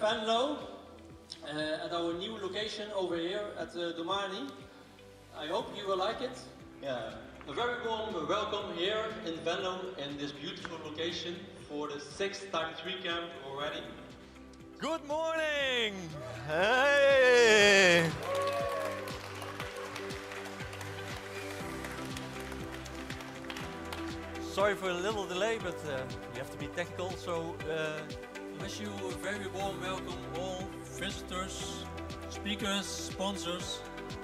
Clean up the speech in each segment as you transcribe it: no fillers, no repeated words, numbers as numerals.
Venlo at our new location over here at Domani. I hope you will like it. Yeah, a very warm welcome here in Venlo in this beautiful location for the 6th Type 3 camp already. Good morning! Hey! Sorry for a little delay, but we have to be technical, so Wish you a very warm welcome, all visitors, speakers, sponsors,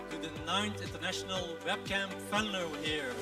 to the 9th International Webcam Venlo here.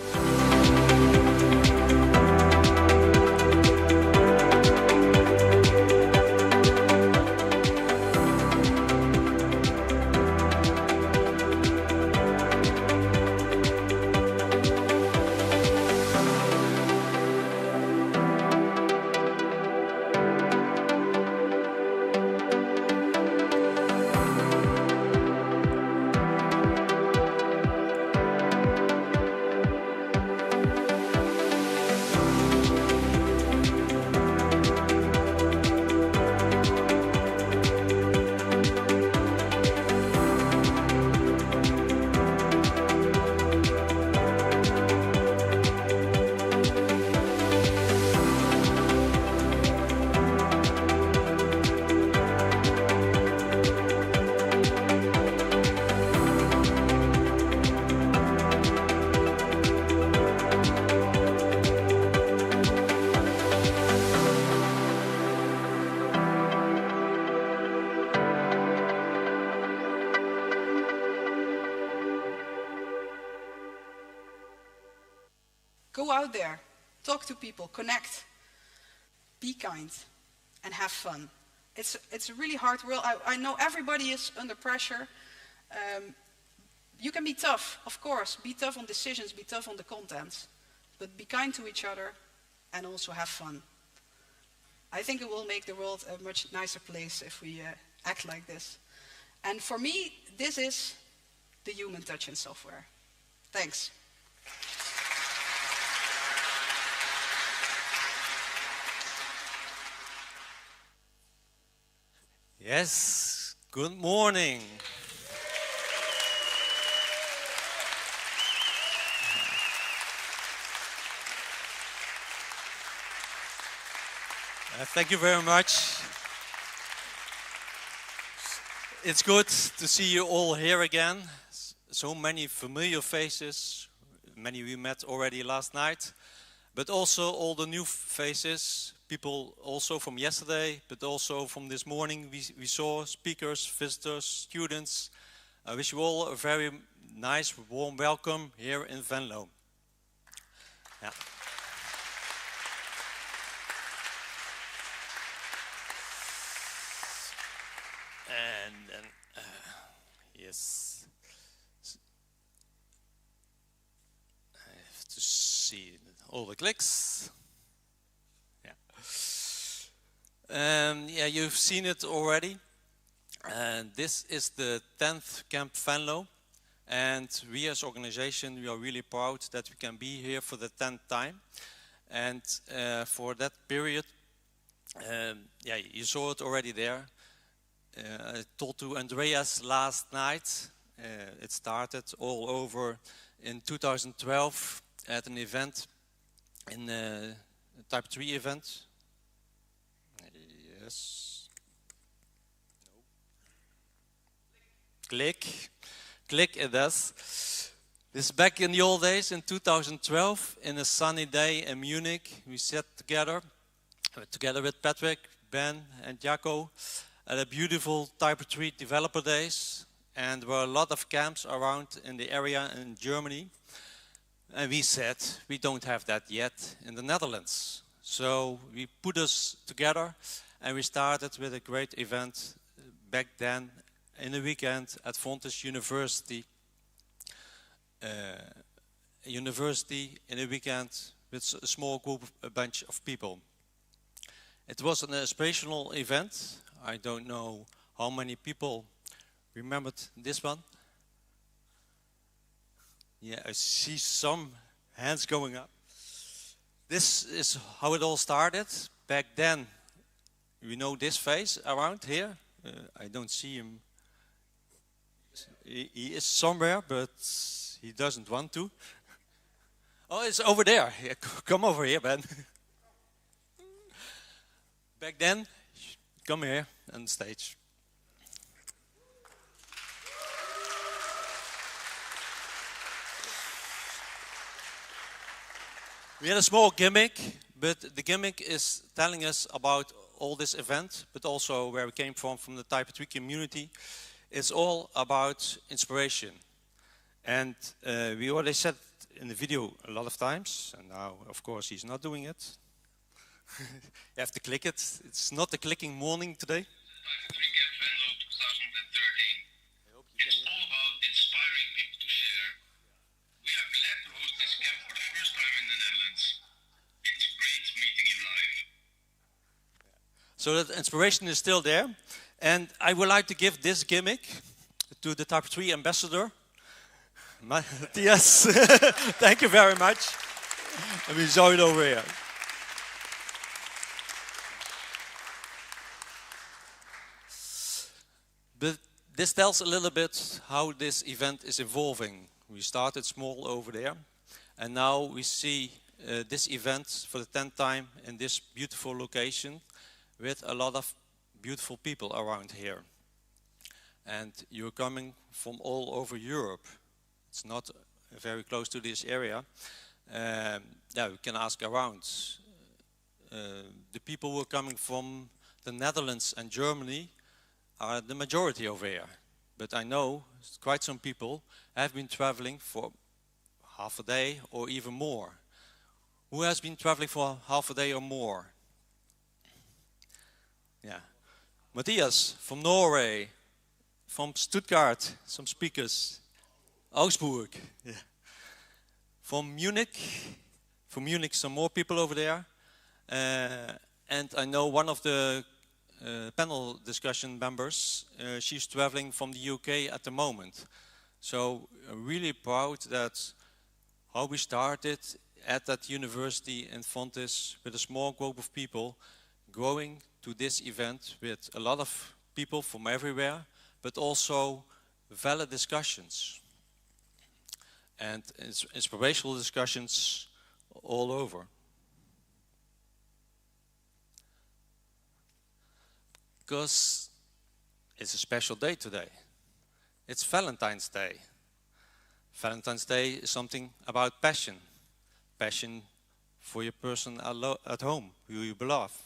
Go out there, talk to people, connect, be kind, and have fun. It's a really hard world. I know everybody is under pressure. You can be tough, of course. Be tough on decisions, be tough on the content. But be kind to each other and also have fun. I think it will make the world a much nicer place if we act like this. And for me, this is the human touch in software. Thanks. yes, good morning. Thank you very much. It's good to see you all here again. So many familiar faces, many we met already last night, but also all the new faces, people also from yesterday, but also from this morning. We saw speakers, visitors, students. I wish you all a very nice, warm welcome here in Venlo. Yeah. And then, yes, I have to see all the clicks. Yeah, yeah, you've seen it already. And this is the 10th Camp Venlo, and we as organization, we are really proud that we can be here for the 10th time. And for that period, yeah, you saw it already there. I told to Andreas last night, it started all over in 2012 at an event, in a Type 3 event. Yes. No. Click it does. This is back in the old days in 2012, in a sunny day in Munich. We sat together with Patrick, Ben and Jaco, at a beautiful Type 3 developer days, and there were a lot of camps around in the area in Germany. And we said, we don't have that yet in the Netherlands. So we put us together and we started with a great event back then in the weekend at Fontys University. University in a weekend with a small group, a bunch of people. It was an inspirational event. I don't know how many people remembered this one. Yeah, I see some hands going up. This is how it all started. Back then, you know this face around here. I don't see him. He is somewhere, but he doesn't want to. Oh, it's over there. Yeah, come over here, Ben. Back then, come here on stage. We had a small gimmick, but the gimmick is telling us about all this event, but also where we came from the Type 3 community. It's all about inspiration. And we already said in the video a lot of times, and now, of course, he's not doing it. You have to click it. It's not a clicking morning today. Type 3 Camp Venlo 2013. It's all about inspiring people to share. We are glad to host this camp for the first time in the Netherlands. It's great meeting you live. So that inspiration is still there. And I would like to give this gimmick to the Type 3 ambassador. Yes, thank you very much. And we saw it over here. But this tells a little bit how this event is evolving. We started small over there, and now we see this event for the 10th time in this beautiful location with a lot of beautiful people around here. And you're coming from all over Europe. It's not very close to this area. Yeah, we can ask around. The people who are coming from the Netherlands and Germany are the majority over here. But I know quite some people have been traveling for half a day or even more. Who has been traveling for half a day or more? Yeah. Matthias from Norway, from Stuttgart, some speakers. Augsburg, yeah. From Munich, some more people over there. And I know one of the panel discussion members, she's traveling from the UK at the moment. So I'm really proud that how we started at that university in Fontys with a small group of people going to this event with a lot of people from everywhere, but also valid discussions and inspirational discussions all over. Because it's a special day today. It's Valentine's Day. Valentine's Day is something about passion. Passion for your person at home, who you love.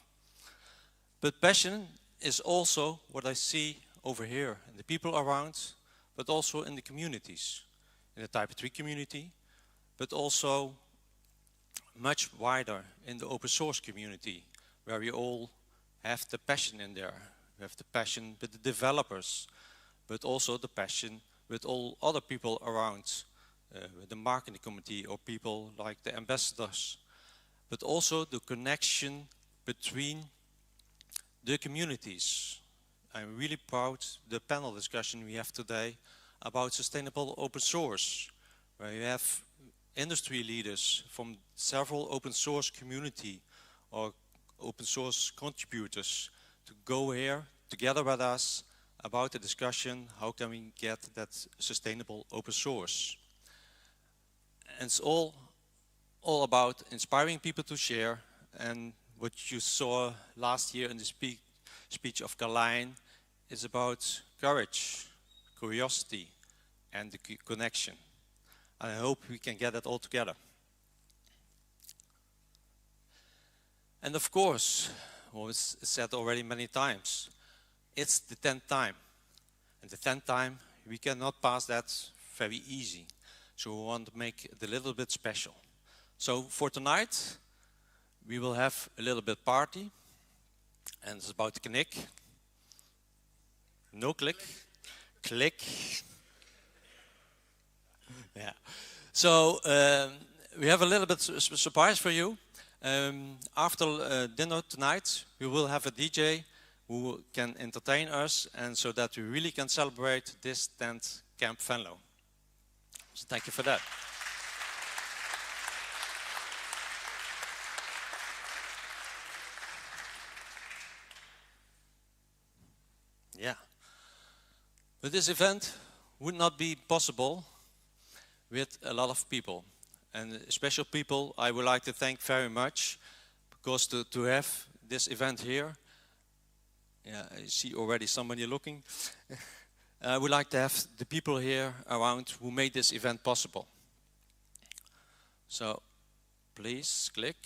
But passion is also what I see over here, in the people around, but also in the communities. In the Type 3 community, but also much wider in the open source community, where we all have the passion in there. We have the passion with the developers, but also the passion with all other people around, with the marketing committee or people like the ambassadors, but also the connection between the communities. I'm really proud of the panel discussion we have today about sustainable open source, where you have industry leaders from several open source community or open source contributors to go here together with us about the discussion, how can we get that sustainable open source. And it's all about inspiring people to share, and what you saw last year in the speech of Carlijn is about courage, curiosity, and the connection. And I hope we can get that all together. And of course, what was said already many times, it's the 10th time. And the 10th time, we cannot pass that very easy. So we want to make it a little bit special. So for tonight, we will have a little bit party. And it's about to click. No click. Click. Yeah. So we have a little bit surprise for you. After dinner tonight, we will have a DJ who can entertain us, and so that we really can celebrate this 10th Camp Venlo. So thank you for that. Yeah. But this event would not be possible with a lot of people. And special people I would like to thank very much, because to have this event here, yeah, I see already somebody looking. I would like to have the people here around who made this event possible. So, please click.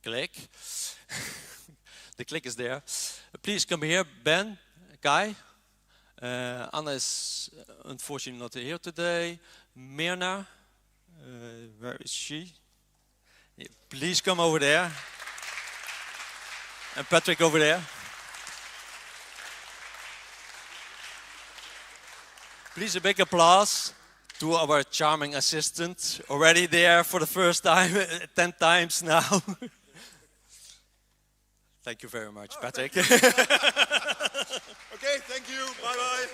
Click. The click is there. Please come here, Ben, Kai. Anna is unfortunately not here today. Mirna, where is she? Yeah, please come over there. And Patrick over there. Please a big applause to our charming assistant, already there for the first time, 10 times now. Thank you very much, Patrick. Okay, thank you. Bye-bye.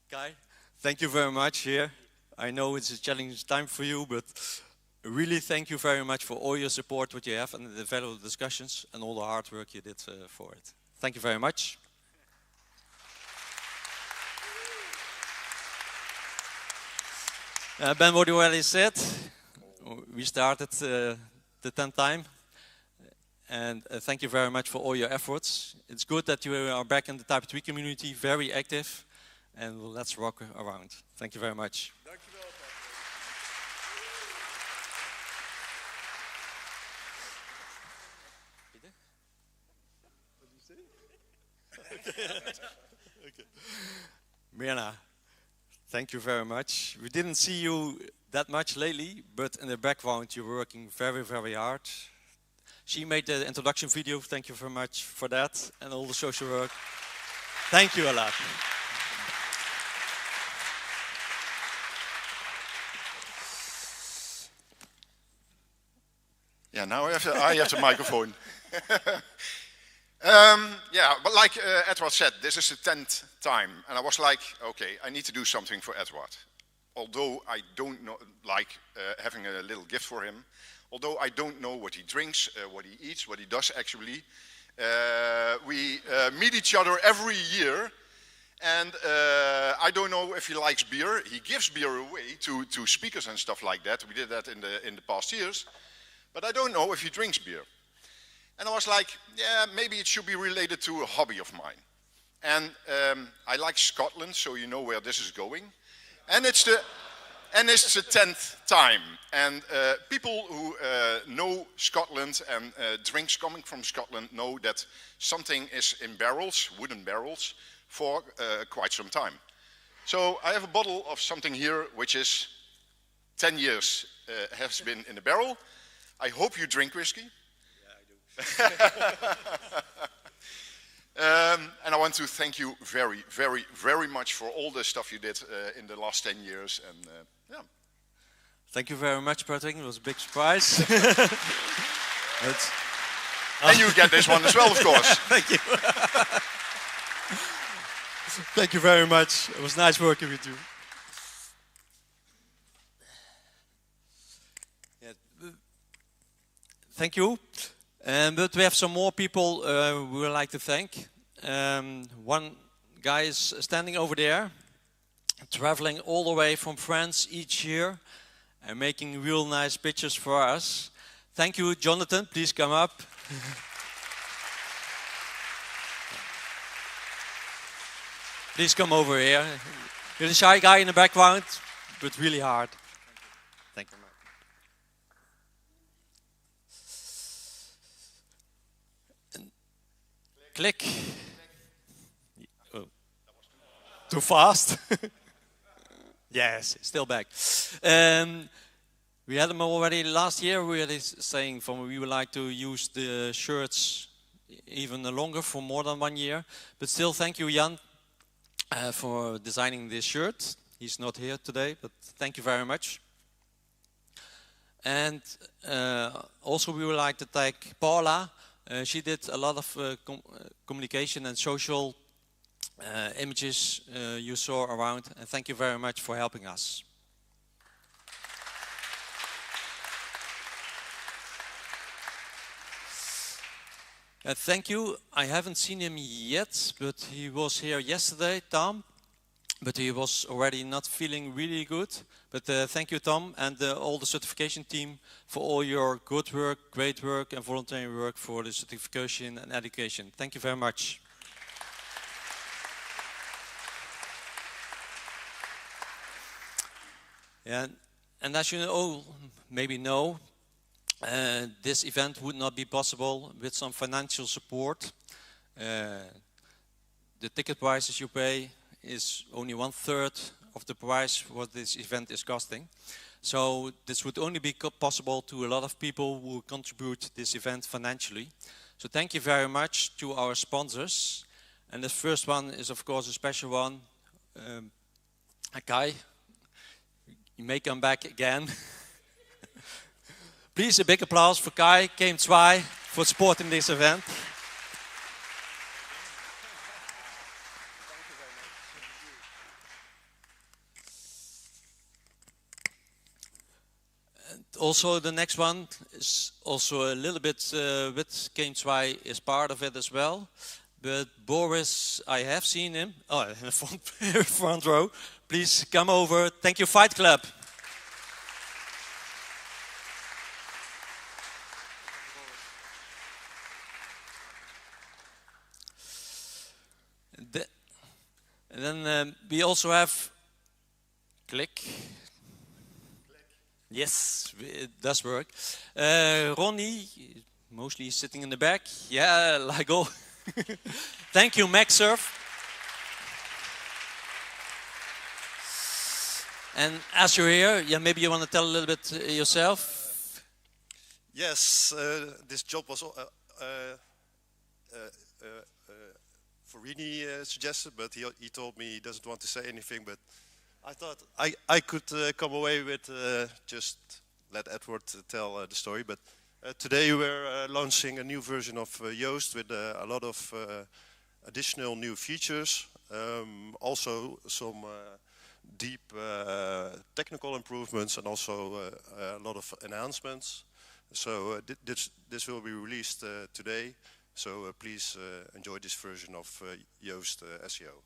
Kai, thank you very much here. I know it's a challenging time for you, but really thank you very much for all your support, what you have, and the valuable discussions, and all the hard work you did for it. Thank you very much. Ben, what you already said, we started the 10th time, and thank you very much for all your efforts. It's good that you are back in the Type 3 community, very active, and let's rock around. Thank you very much. Okay. Mirna, thank you very much. We didn't see you that much lately, but in the background you're working very, very hard. She made the introduction video. Thank you very much for that, and all the social work. Thank you a lot. Yeah, now I have the microphone. Yeah, but like Edward said, this is the 10th time, and I was like, okay, I need to do something for Edward. Although I don't know, like having a little gift for him, although I don't know what he drinks, what he eats, what he does actually. We meet each other every year, and I don't know if he likes beer. He gives beer away to speakers and stuff like that. We did that in the past years, but I don't know if he drinks beer. And I was like, yeah, maybe it should be related to a hobby of mine. And I like Scotland, so you know where this is going. And it's the 10th time. And people who know Scotland and drinks coming from Scotland know that something is in barrels, wooden barrels, for quite some time. So I have a bottle of something here which is 10 years has been in the barrel. I hope you drink whiskey. And I want to thank you very, very, very much for all the stuff you did in the last 10 years. And yeah. Thank you very much, Patrick. It was a big surprise. And you get this one as well, of course. Thank you. Thank you very much. It was nice working with you. Yeah. Thank you. But we have some more people we would like to thank. One guy is standing over there, traveling all the way from France each year and making real nice pictures for us. Thank you, Jonathan. Please come up. Please come over here. You're the shy guy in the background, but really hard. Thank you. Click. Oh. Too fast? Yes, still back. We had them already last year. We were saying we would like to use the shirts even longer for more than 1 year. But still, thank you, Jan, for designing this shirt. He's not here today, but thank you very much. And also we would like to thank Paula. She did a lot of communication and social images you saw around, and thank you very much for helping us. Thank you. I haven't seen him yet, but he was here yesterday, Tom. But he was already not feeling really good. But thank you, Tom, and all the certification team for all your good work, great work, and voluntary work for the certification and education. Thank you very much. And as you all maybe know, this event would not be possible with some financial support. The ticket prices you pay is only 1/3 of the price what this event is costing. So this would only be possible to a lot of people who contribute this event financially. So thank you very much to our sponsors. And the first one is of course a special one. Kai, you may come back again. Please a big applause for Kai, Camp Venlo, for supporting this event. Also, the next one is also a little bit with Camp Venlo is part of it as well. But Boris, I have seen him. Oh, in the front row. Please come over. Thank you, Fight Club. And then we also have Click. Yes, it does work. Ronnie, mostly sitting in the back. Yeah, like all. Thank you, MacSurf. And as you're here, yeah, maybe you want to tell a little bit yourself. Yes, this job was for Rini suggested, but he told me he doesn't want to say anything. But I thought I could come away with just let Edward tell the story. But today we're launching a new version of Yoast with a lot of additional new features. Also some deep technical improvements and also a lot of enhancements. So this will be released today. So please enjoy this version of Yoast SEO.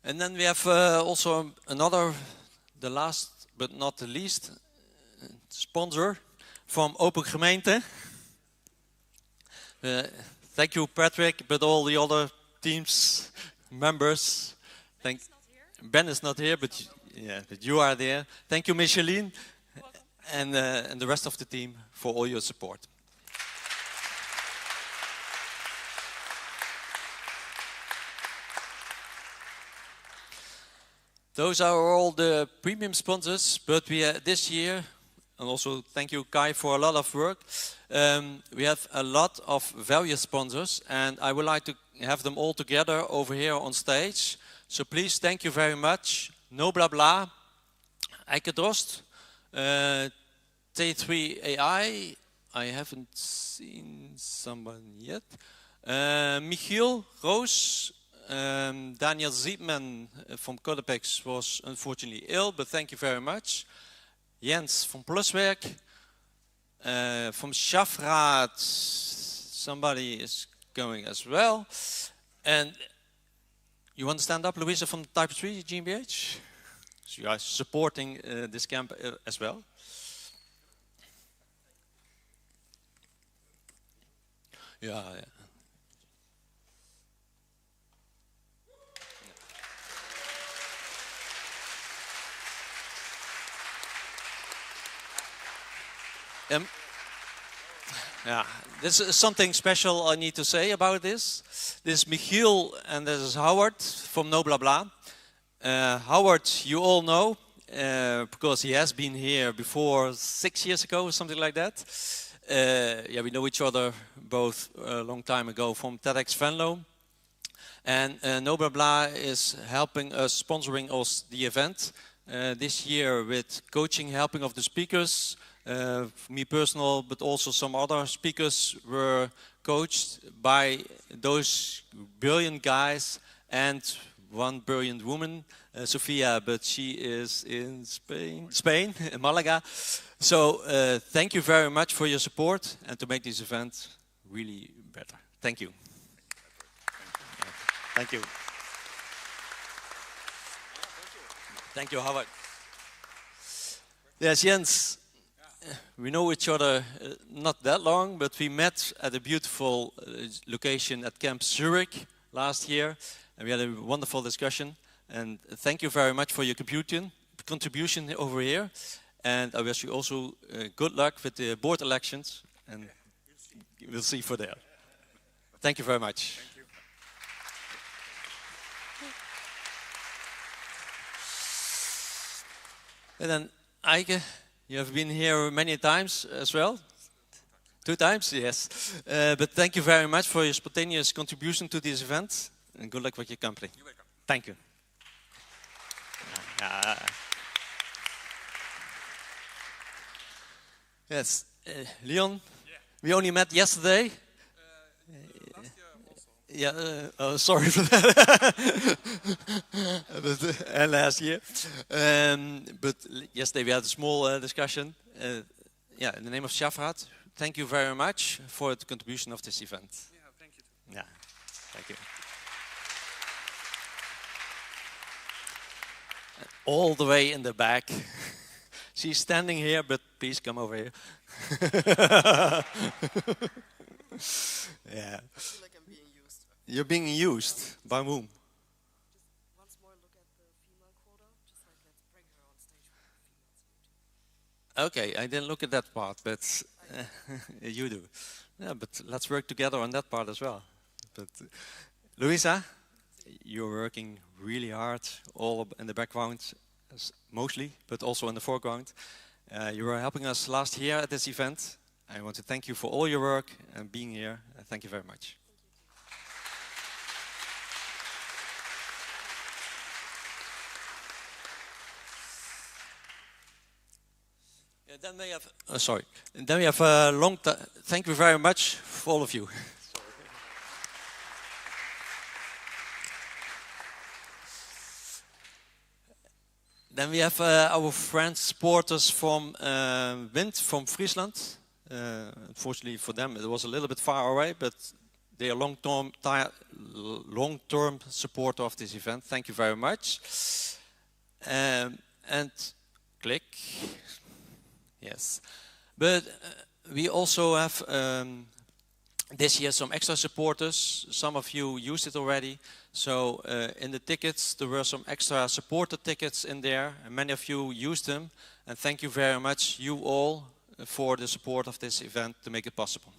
And then we have also another, the last but not the least, sponsor from Open Gemeente. Thank you, Patrick, but all the other teams, members. Ben is not here, but you are there. Thank you, Micheline, and the rest of the team for all your support. Those are all the premium sponsors, but we this year, and also thank you Kai for a lot of work, we have a lot of value sponsors, and I would like to have them all together over here on stage. So please, thank you very much. No Blah Blah, Eike T3 AI, I haven't seen someone yet. Michiel Roos, Daniel Zietman from Codepex was unfortunately ill, but thank you very much. Jens from Pluswerk, from Schafraad, somebody is going as well. And you want to stand up, Louisa from Type 3 GmbH? So you are supporting this camp as well. Yeah. Yeah, this is something special I need to say about this. This is Michiel and this is Howard from No Blah Blah. Howard, you all know, because he has been here before 6 years ago or something like that. Yeah, we know each other both a long time ago from TEDx Venlo. And No Blah Blah is helping us, sponsoring us the event this year with coaching, helping of the speakers. Me personal, but also some other speakers were coached by those brilliant guys, and one brilliant woman, Sofia, but she is in Spain, in Malaga. So thank you very much for your support and to make this event really better. Thank you. Thank you. Thank you, Howard. Yes, Jens, we know each other not that long, but we met at a beautiful location at Camp Zurich last year, and we had a wonderful discussion. And thank you very much for your contribution over here. And I wish you also good luck with the board elections, and we'll see for there. Thank you very much. Thank you. And then Iske, you have been here many times as well. 2 times, yes. But thank you very much for your spontaneous contribution to this event, and good luck with your company. You're welcome. Thank you. Yes, Leon, we only met yesterday. Last year also. Yeah, sorry for that. And last year. But yesterday we had a small discussion. Yeah, in the name of Shafrat, thank you very much for the contribution of this event. Yeah, thank you too. Yeah, thank you. All the way in the back. She's standing here, but please come over here. Yeah. I feel like I'm being used. You're being used by whom? Just once more look at the female quota. Just like let's bring her on stage with the females. Okay, I didn't look at that part, but you do. Yeah, but let's work together on that part as well. But Louisa, you're working really hard, all in the background, mostly, but also in the foreground. You were helping us last year at this event. I want to thank you for all your work and being here. Thank you very much. Yeah, then we have. Sorry. And then we have a long. Thank you very much for all of you. Then we have our friends, supporters from Wind, from Friesland. Unfortunately for them, it was a little bit far away, but they are long-term supporter of this event. Thank you very much. And click. Yes. But we also have this year some extra supporters. Some of you used it already. So in the tickets, there were some extra supporter tickets in there, and many of you used them. And thank you very much, you all, for the support of this event to make it possible.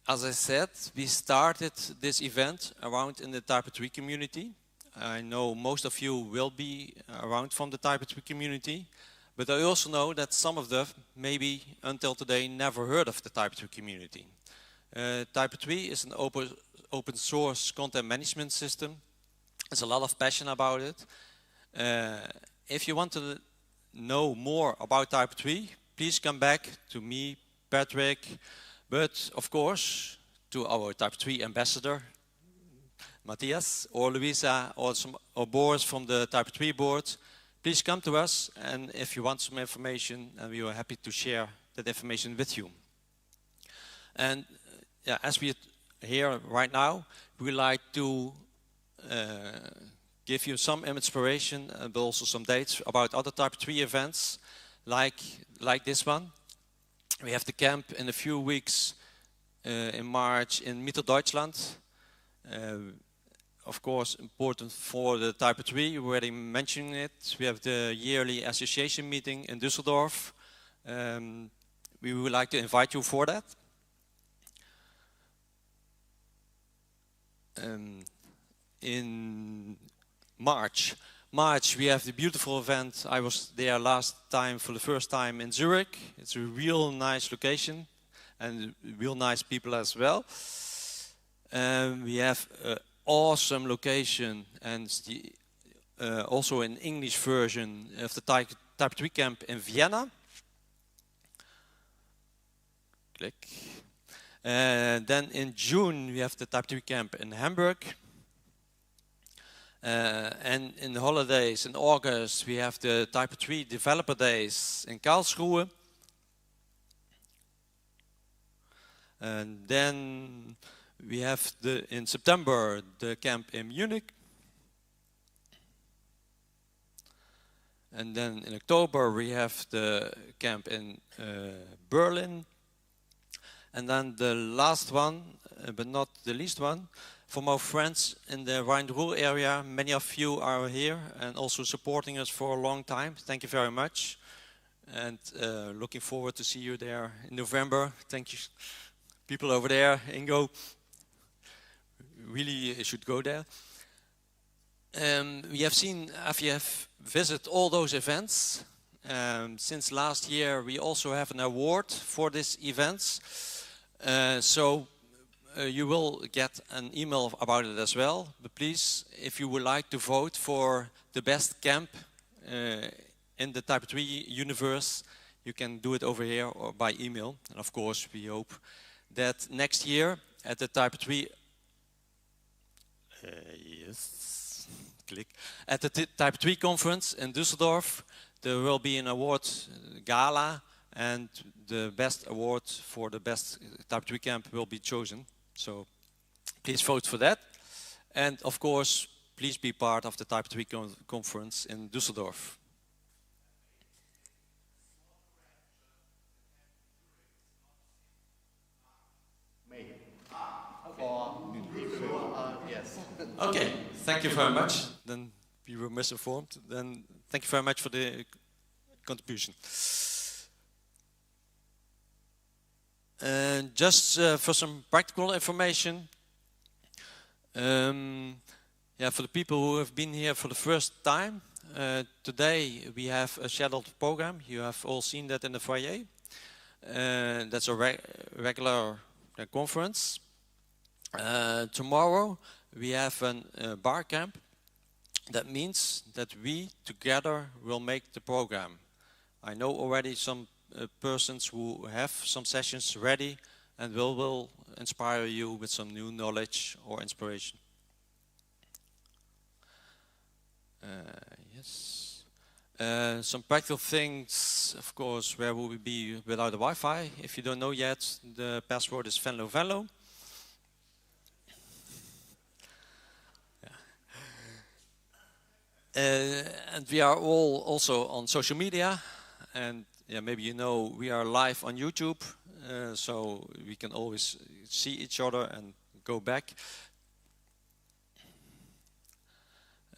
As I said, we started this event around in the Type 3 community. I know most of you will be around from the Type 3 community, but I also know that some of them, maybe until today, never heard of the Type 3 community. Type 3 is an open source content management system. There's a lot of passion about it. If you want to know more about Type 3, please come back to me, Patrick, but of course to our Type 3 ambassador, Matthias, or Louisa, or Boris from the Type 3 board. Please come to us, and if you want some information, and we are happy to share that information with you. And yeah, as we are here right now, we like to give you some inspiration, but also some dates about other Type 3 events, like this one. We have the camp in a few weeks in March in Mitteldeutschland. Of course, important for the Type 3, you already mentioned it. We have the yearly association meeting in Düsseldorf. We would like to invite you for that. In March, we have the beautiful event. I was there last time for the first time in Zurich. It's a real nice location and real nice people as well. We have awesome location, and also an English version of the Type 3 camp in Vienna. Click. Then in June we have the Type 3 camp in Hamburg. And in the holidays in August we have the Type 3 Developer Days in Karlsruhe. And then we have in September the camp in Munich. And then in October we have the camp in Berlin. And then the last one, but not the least one, from our friends in the Rhine-Ruhr area. Many of you are here and also supporting us for a long time. Thank you very much. And looking forward to see you there in November. Thank you, people over there. Ingo, really should go there. We have seen, if you have visited all those events, since last year we also have an award for these events. So you will get an email about it as well. But please, if you would like to vote for the best camp in the Type 3 universe, you can do it over here or by email. And of course, we hope that next year at the Type 3 click. At the Type 3 conference in Düsseldorf, there will be an award gala, and the best award for the best Type 3 camp will be chosen. So please vote for that. And of course, please be part of the Type 3 conference in Düsseldorf. Yes. Okay, thank you very much. Then we were misinformed. Then thank you very much for the contribution. And just for some practical information, yeah, for the people who have been here for the first time, today we have a scheduled program. You have all seen that in the foyer. That's a regular conference. Tomorrow we have a bar camp. That means that we together will make the program. I know already some persons who have some sessions ready and will inspire you with some new knowledge or inspiration. Yes. Some practical things, of course, where will we be without the Wi-Fi? If you don't know yet, the password is Venlo Venlo. And we are all also on social media, and yeah, maybe you know we are live on YouTube, so we can always see each other and go back.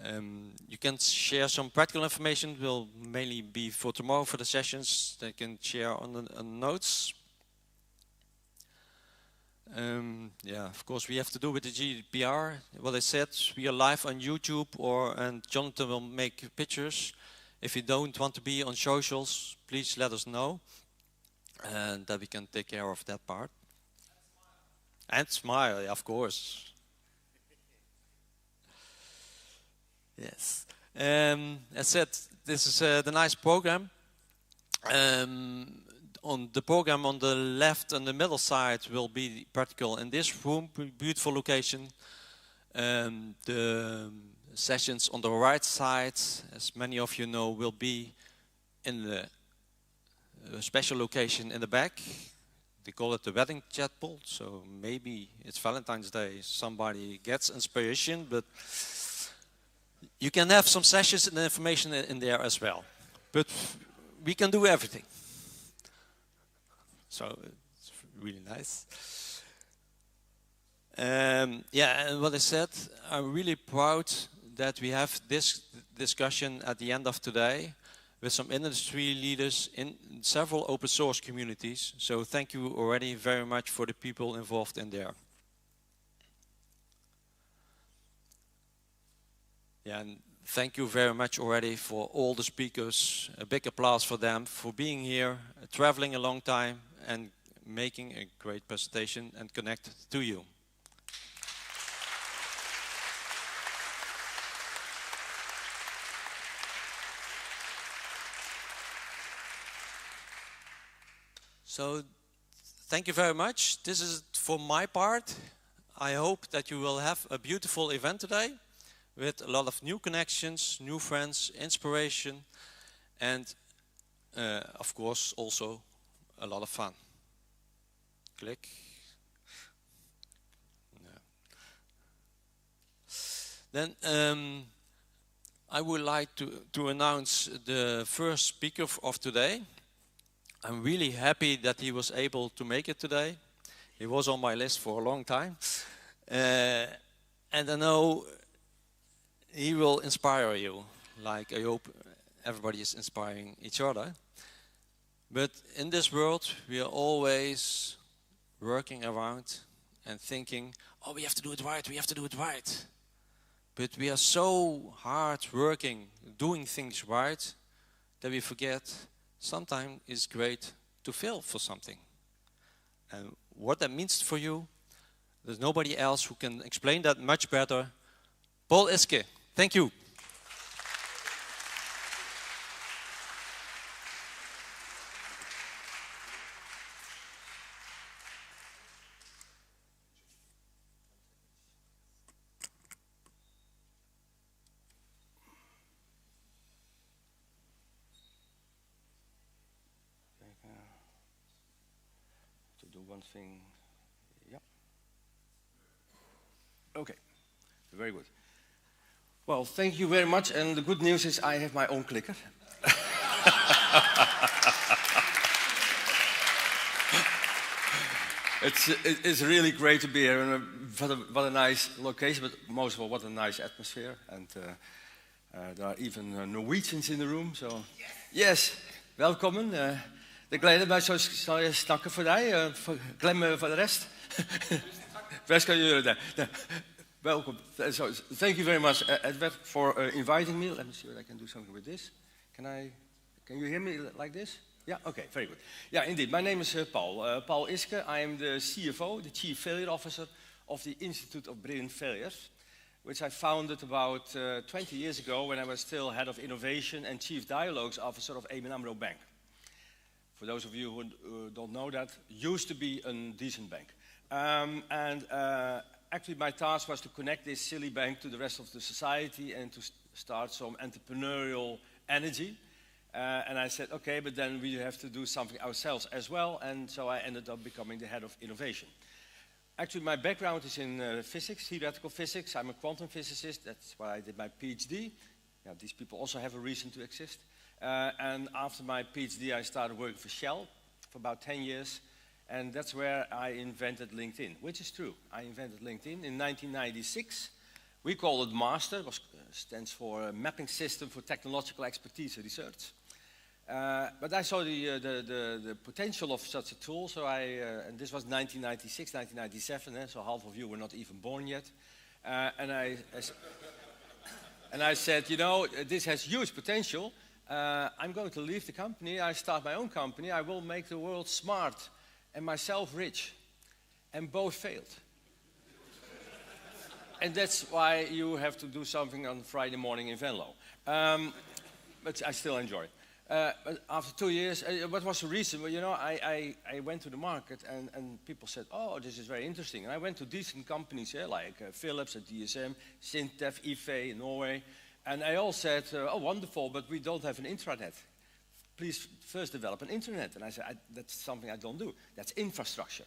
You can share some practical information. Will mainly be for tomorrow for the sessions. They can share on the notes. Yeah, of course we have to do with the GDPR. What I said, we are live on YouTube, and Jonathan will make pictures. If you don't want to be on socials, please let us know, and that we can take care of that part. And smile, yeah, of course. Yes. As said, this is the nice program. On the program on the left and the middle side will be practical in this room, beautiful location. The sessions on the right side, as many of you know, will be in the special location in the back. They call it the wedding chapel, so maybe it's Valentine's Day, somebody gets inspiration, but you can have some sessions and information in there as well. But we can do everything. So it's really nice. Yeah, and what I said, I'm really proud that we have this discussion at the end of today with some industry leaders in several open source communities. So thank you already very much for the people involved in there. Yeah, and thank you very much already for all the speakers. A big applause for them for being here, traveling a long time, and making a great presentation and connect to you. So thank you very much. This is for my part. I hope that you will have a beautiful event today with a lot of new connections, new friends, inspiration, and of course also a lot of fun. Click. Yeah. Then I would like to announce the first speaker of today. I'm really happy that he was able to make it today. He was on my list for a long time. And I know he will inspire you, like I hope everybody is inspiring each other. But in this world, we are always working around and thinking, oh, we have to do it right, we have to do it right. But we are so hard working, doing things right, that we forget sometimes it's great to fail for something. And what that means for you, there's nobody else who can explain that much better. Paul Iske, thank you. One thing, yeah. Okay, very good. Well, thank you very much, and the good news is I have my own clicker. It's really great to be here, and what a nice location, but most of all, what a nice atmosphere. And there are even Norwegians in the room, so yes, welcome. Ik gleder meg, så skal jeg snakke for deg, glemme for the rest. Best kan jullie daar. Welcome. So, thank you very much, Edward, for inviting me. Let me see what I can do something with this. Can you hear me like this? Yeah, okay, very good. Yeah, indeed. My name is Paul. Paul Iske. I am the CFO, the Chief Failure Officer of the Institute of Brilliant Failures, which I founded about 20 years ago when I was still Head of Innovation and Chief Dialogues Officer of ABN AMRO Bank. For those of you who don't know that, used to be a decent bank. Actually my task was to connect this silly bank to the rest of the society and to start some entrepreneurial energy. And I said, okay, but then we have to do something ourselves as well. And so I ended up becoming the Head of Innovation. Actually, my background is in physics, theoretical physics. I'm a quantum physicist. That's why I did my PhD. Yeah, these people also have a reason to exist. And after my PhD, I started working for Shell for about 10 years. And that's where I invented LinkedIn, which is true. I invented LinkedIn in 1996. We call it MASTER, it stands for Mapping System for Technological Expertise Research. But I saw the potential of such a tool, so and this was 1996, 1997, so half of you were not even born yet. And I said, you know, this has huge potential. I'm going to leave the company, I start my own company, I will make the world smart and myself rich. And both failed. And that's why you have to do something on Friday morning in Venlo. But I still enjoy it. But after 2 years, what was the reason? Well, you know, I went to the market and people said, oh, this is very interesting. And I went to decent companies here, like Philips at DSM, Sintef, IFE in Norway. And they all said, oh, wonderful, but we don't have an intranet. Please first develop an internet. And I said, that's something I don't do. That's infrastructure.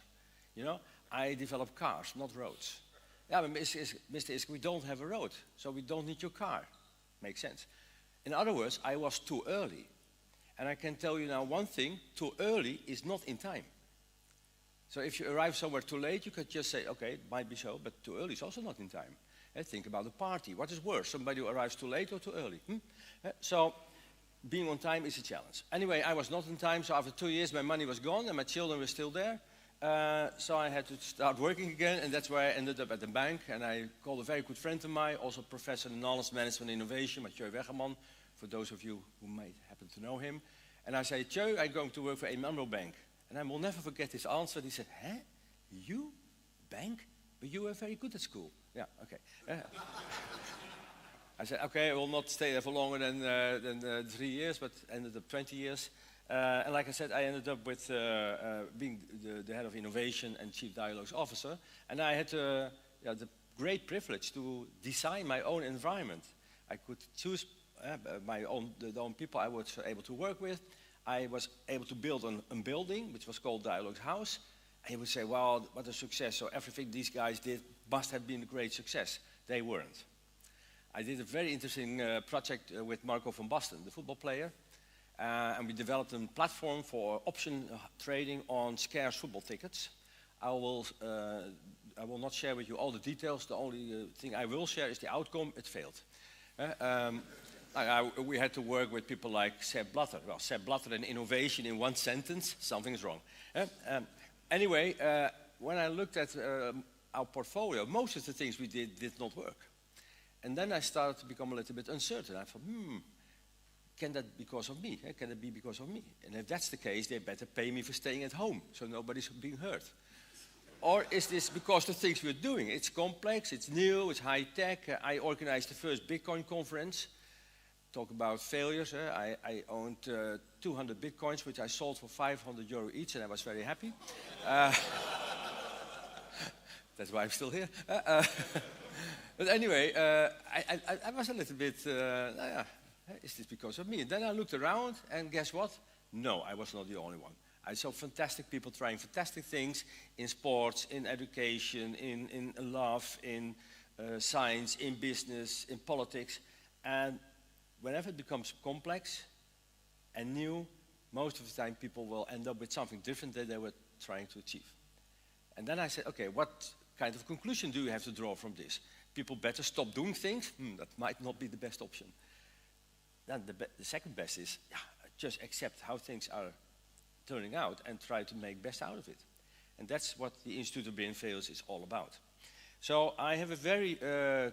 You know, I develop cars, not roads. Yeah, but Mr. Iske, we don't have a road, so we don't need your car. Makes sense. In other words, I was too early. And I can tell you now one thing, too early is not in time. So if you arrive somewhere too late, you could just say, okay, it might be so, but too early is also not in time. Think about the party. What is worse, somebody who arrives too late or too early? So being on time is a challenge. Anyway, I was not in time, so after 2 years my money was gone and my children were still there. So I had to start working again, and that's where I ended up at the bank. And I called a very good friend of mine, also professor in knowledge management and innovation, Mathieu Wegerman, for those of you who might happen to know him. And I said, Joe, I'm going to work for ABN AMRO Bank. And I will never forget his answer. He said, huh? You? Bank? But you were very good at school. Yeah, okay. I said, okay, I will not stay there for longer than 3 years, but ended up 20 years. And like I said, I ended up with being the head of innovation and chief dialogues officer. And I had the great privilege to design my own environment. I could choose the own people I was able to work with. I was able to build a building, which was called Dialogues House. And you would say, well, what a success. So everything these guys did must have been a great success. They weren't. I did a very interesting project with Marco van Basten, the football player. And we developed a platform for option trading on scarce football tickets. I will not share with you all the details. The only thing I will share is the outcome. It failed. We had to work with people like Sepp Blatter. Well, Sepp Blatter and innovation in one sentence, something's wrong. Anyway, when I looked at our portfolio, most of the things we did not work. And then I started to become a little bit uncertain. I thought, can that be because of me? Can it be because of me? And if that's the case, they better pay me for staying at home, so nobody's being hurt. Or is this because the things we're doing? It's complex, it's new, it's high tech. I organized the first Bitcoin conference. Talk about failures. I owned 200 Bitcoins, which I sold for €500 each, and I was very happy. That's why I'm still here. But anyway, I was a little bit, is this because of me? And then I looked around, and guess what? No, I was not the only one. I saw fantastic people trying fantastic things in sports, in education, in love, in science, in business, in politics. And whenever it becomes complex and new, most of the time people will end up with something different than they were trying to achieve. And then I said, okay, what kind of conclusion do you have to draw from this? People better stop doing things? That might not be the best option. Then the second best is just accept how things are turning out and try to make best out of it. And that's what the Institute of Brilliant Failures is all about. So I have a very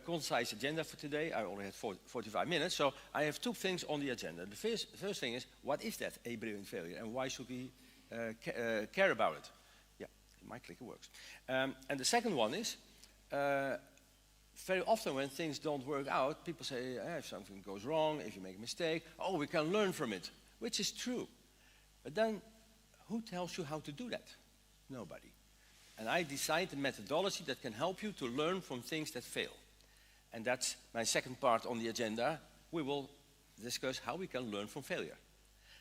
concise agenda for today. I only had 45 minutes, so I have two things on the agenda. The first thing is, what is that, a brilliant failure, and why should we care about it? Yeah, my clicker works. And the second one is, very often when things don't work out, people say, if something goes wrong, if you make a mistake, oh, we can learn from it, which is true. But then, who tells you how to do that? Nobody. And I designed a methodology that can help you to learn from things that fail. And that's my second part on the agenda. We will discuss how we can learn from failure.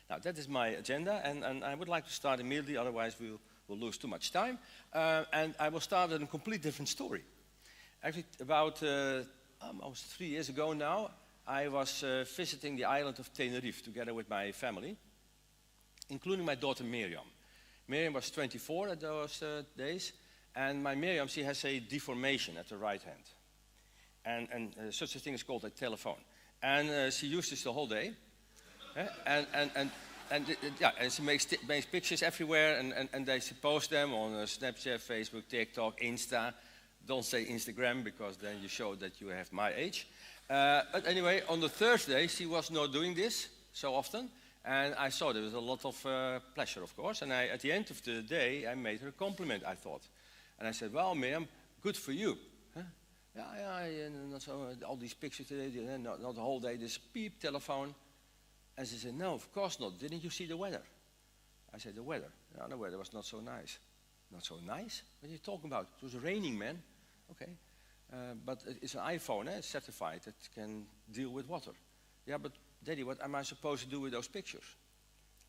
Now, that is my agenda, and I would like to start immediately, otherwise we'll lose too much time. And I will start with a complete different story. Actually, about almost 3 years ago now, I was visiting the island of Tenerife together with my family, including my daughter Miriam. Miriam was 24 at those days, and my Miriam, she has a deformation at the right hand. And such a thing is called a telephone. And she used this the whole day. And she makes pictures everywhere, and they post them on Snapchat, Facebook, TikTok, Insta. Don't say Instagram, because then you show that you have my age. But anyway, on the Thursday, she was not doing this so often. And I saw there was a lot of pleasure, of course. And at the end of the day, I made her a compliment, I thought. And I said, well, Miriam, good for you. Huh? And so all these pictures today, not the whole day, this beep telephone. And she said, no, of course not. Didn't you see the weather? I said, the weather? No, the weather was not so nice. Not so nice? What are you talking about? It was raining, man. Okay. But it's an iPhone, it's certified. It can deal with water. Yeah, but Daddy, what am I supposed to do with those pictures?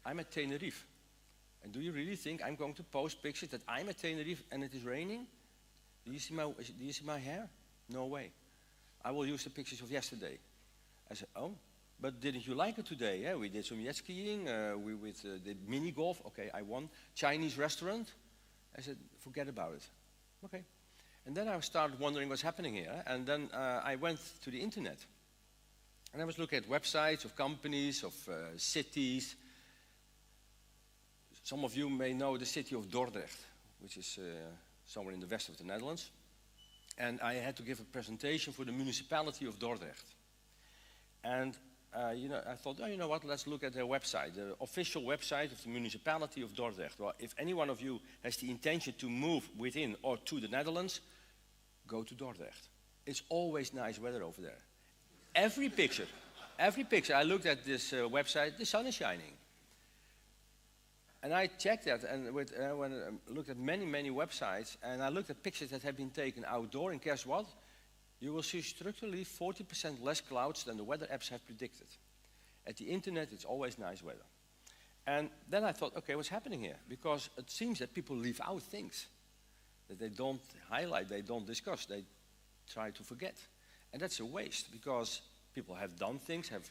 I'm at Tenerife. And do you really think I'm going to post pictures that I'm at Tenerife and it is raining? Do you see my hair? No way. I will use the pictures of yesterday. I said, oh, but didn't you like it today? Yeah, we did some jet skiing, we did mini golf. Okay, I won. Chinese restaurant. I said, forget about it. Okay. And then I started wondering what's happening here. And then I went to the internet. And I was looking at websites of companies, of cities. Some of you may know the city of Dordrecht, which is somewhere in the west of the Netherlands. And I had to give a presentation for the municipality of Dordrecht. And I thought, oh, you know what, let's look at their website, the official website of the municipality of Dordrecht. Well, if any one of you has the intention to move within or to the Netherlands, go to Dordrecht. It's always nice weather over there. Every picture, I looked at this website, the sun is shining. And I checked that, and when I looked at many websites, and I looked at pictures that have been taken outdoor, and guess what? You will see structurally 40% less clouds than the weather apps have predicted. At the internet, it's always nice weather. And then I thought, okay, what's happening here? Because it seems that people leave out things that they don't highlight, they don't discuss, they try to forget. And that's a waste, because people have done things, have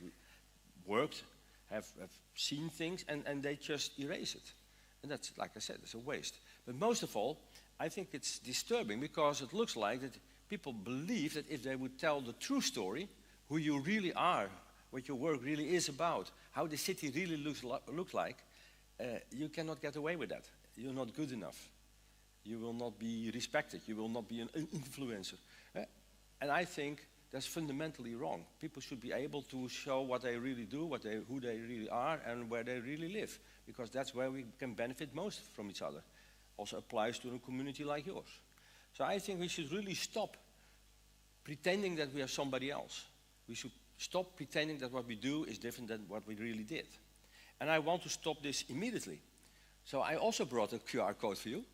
worked, have seen things, and they just erase it. And that's, like I said, it's a waste. But most of all, I think it's disturbing, because it looks like that people believe that if they would tell the true story, who you really are, what your work really is about, how the city really looks like, you cannot get away with that. You're not good enough. You will not be respected. You will not be an influencer. And I think that's fundamentally wrong. People should be able to show what they really do, who they really are, and where they really live, because that's where we can benefit most from each other. Also applies to a community like yours. So I think we should really stop pretending that we are somebody else. We should stop pretending that what we do is different than what we really did. And I want to stop this immediately. So I also brought a QR code for you.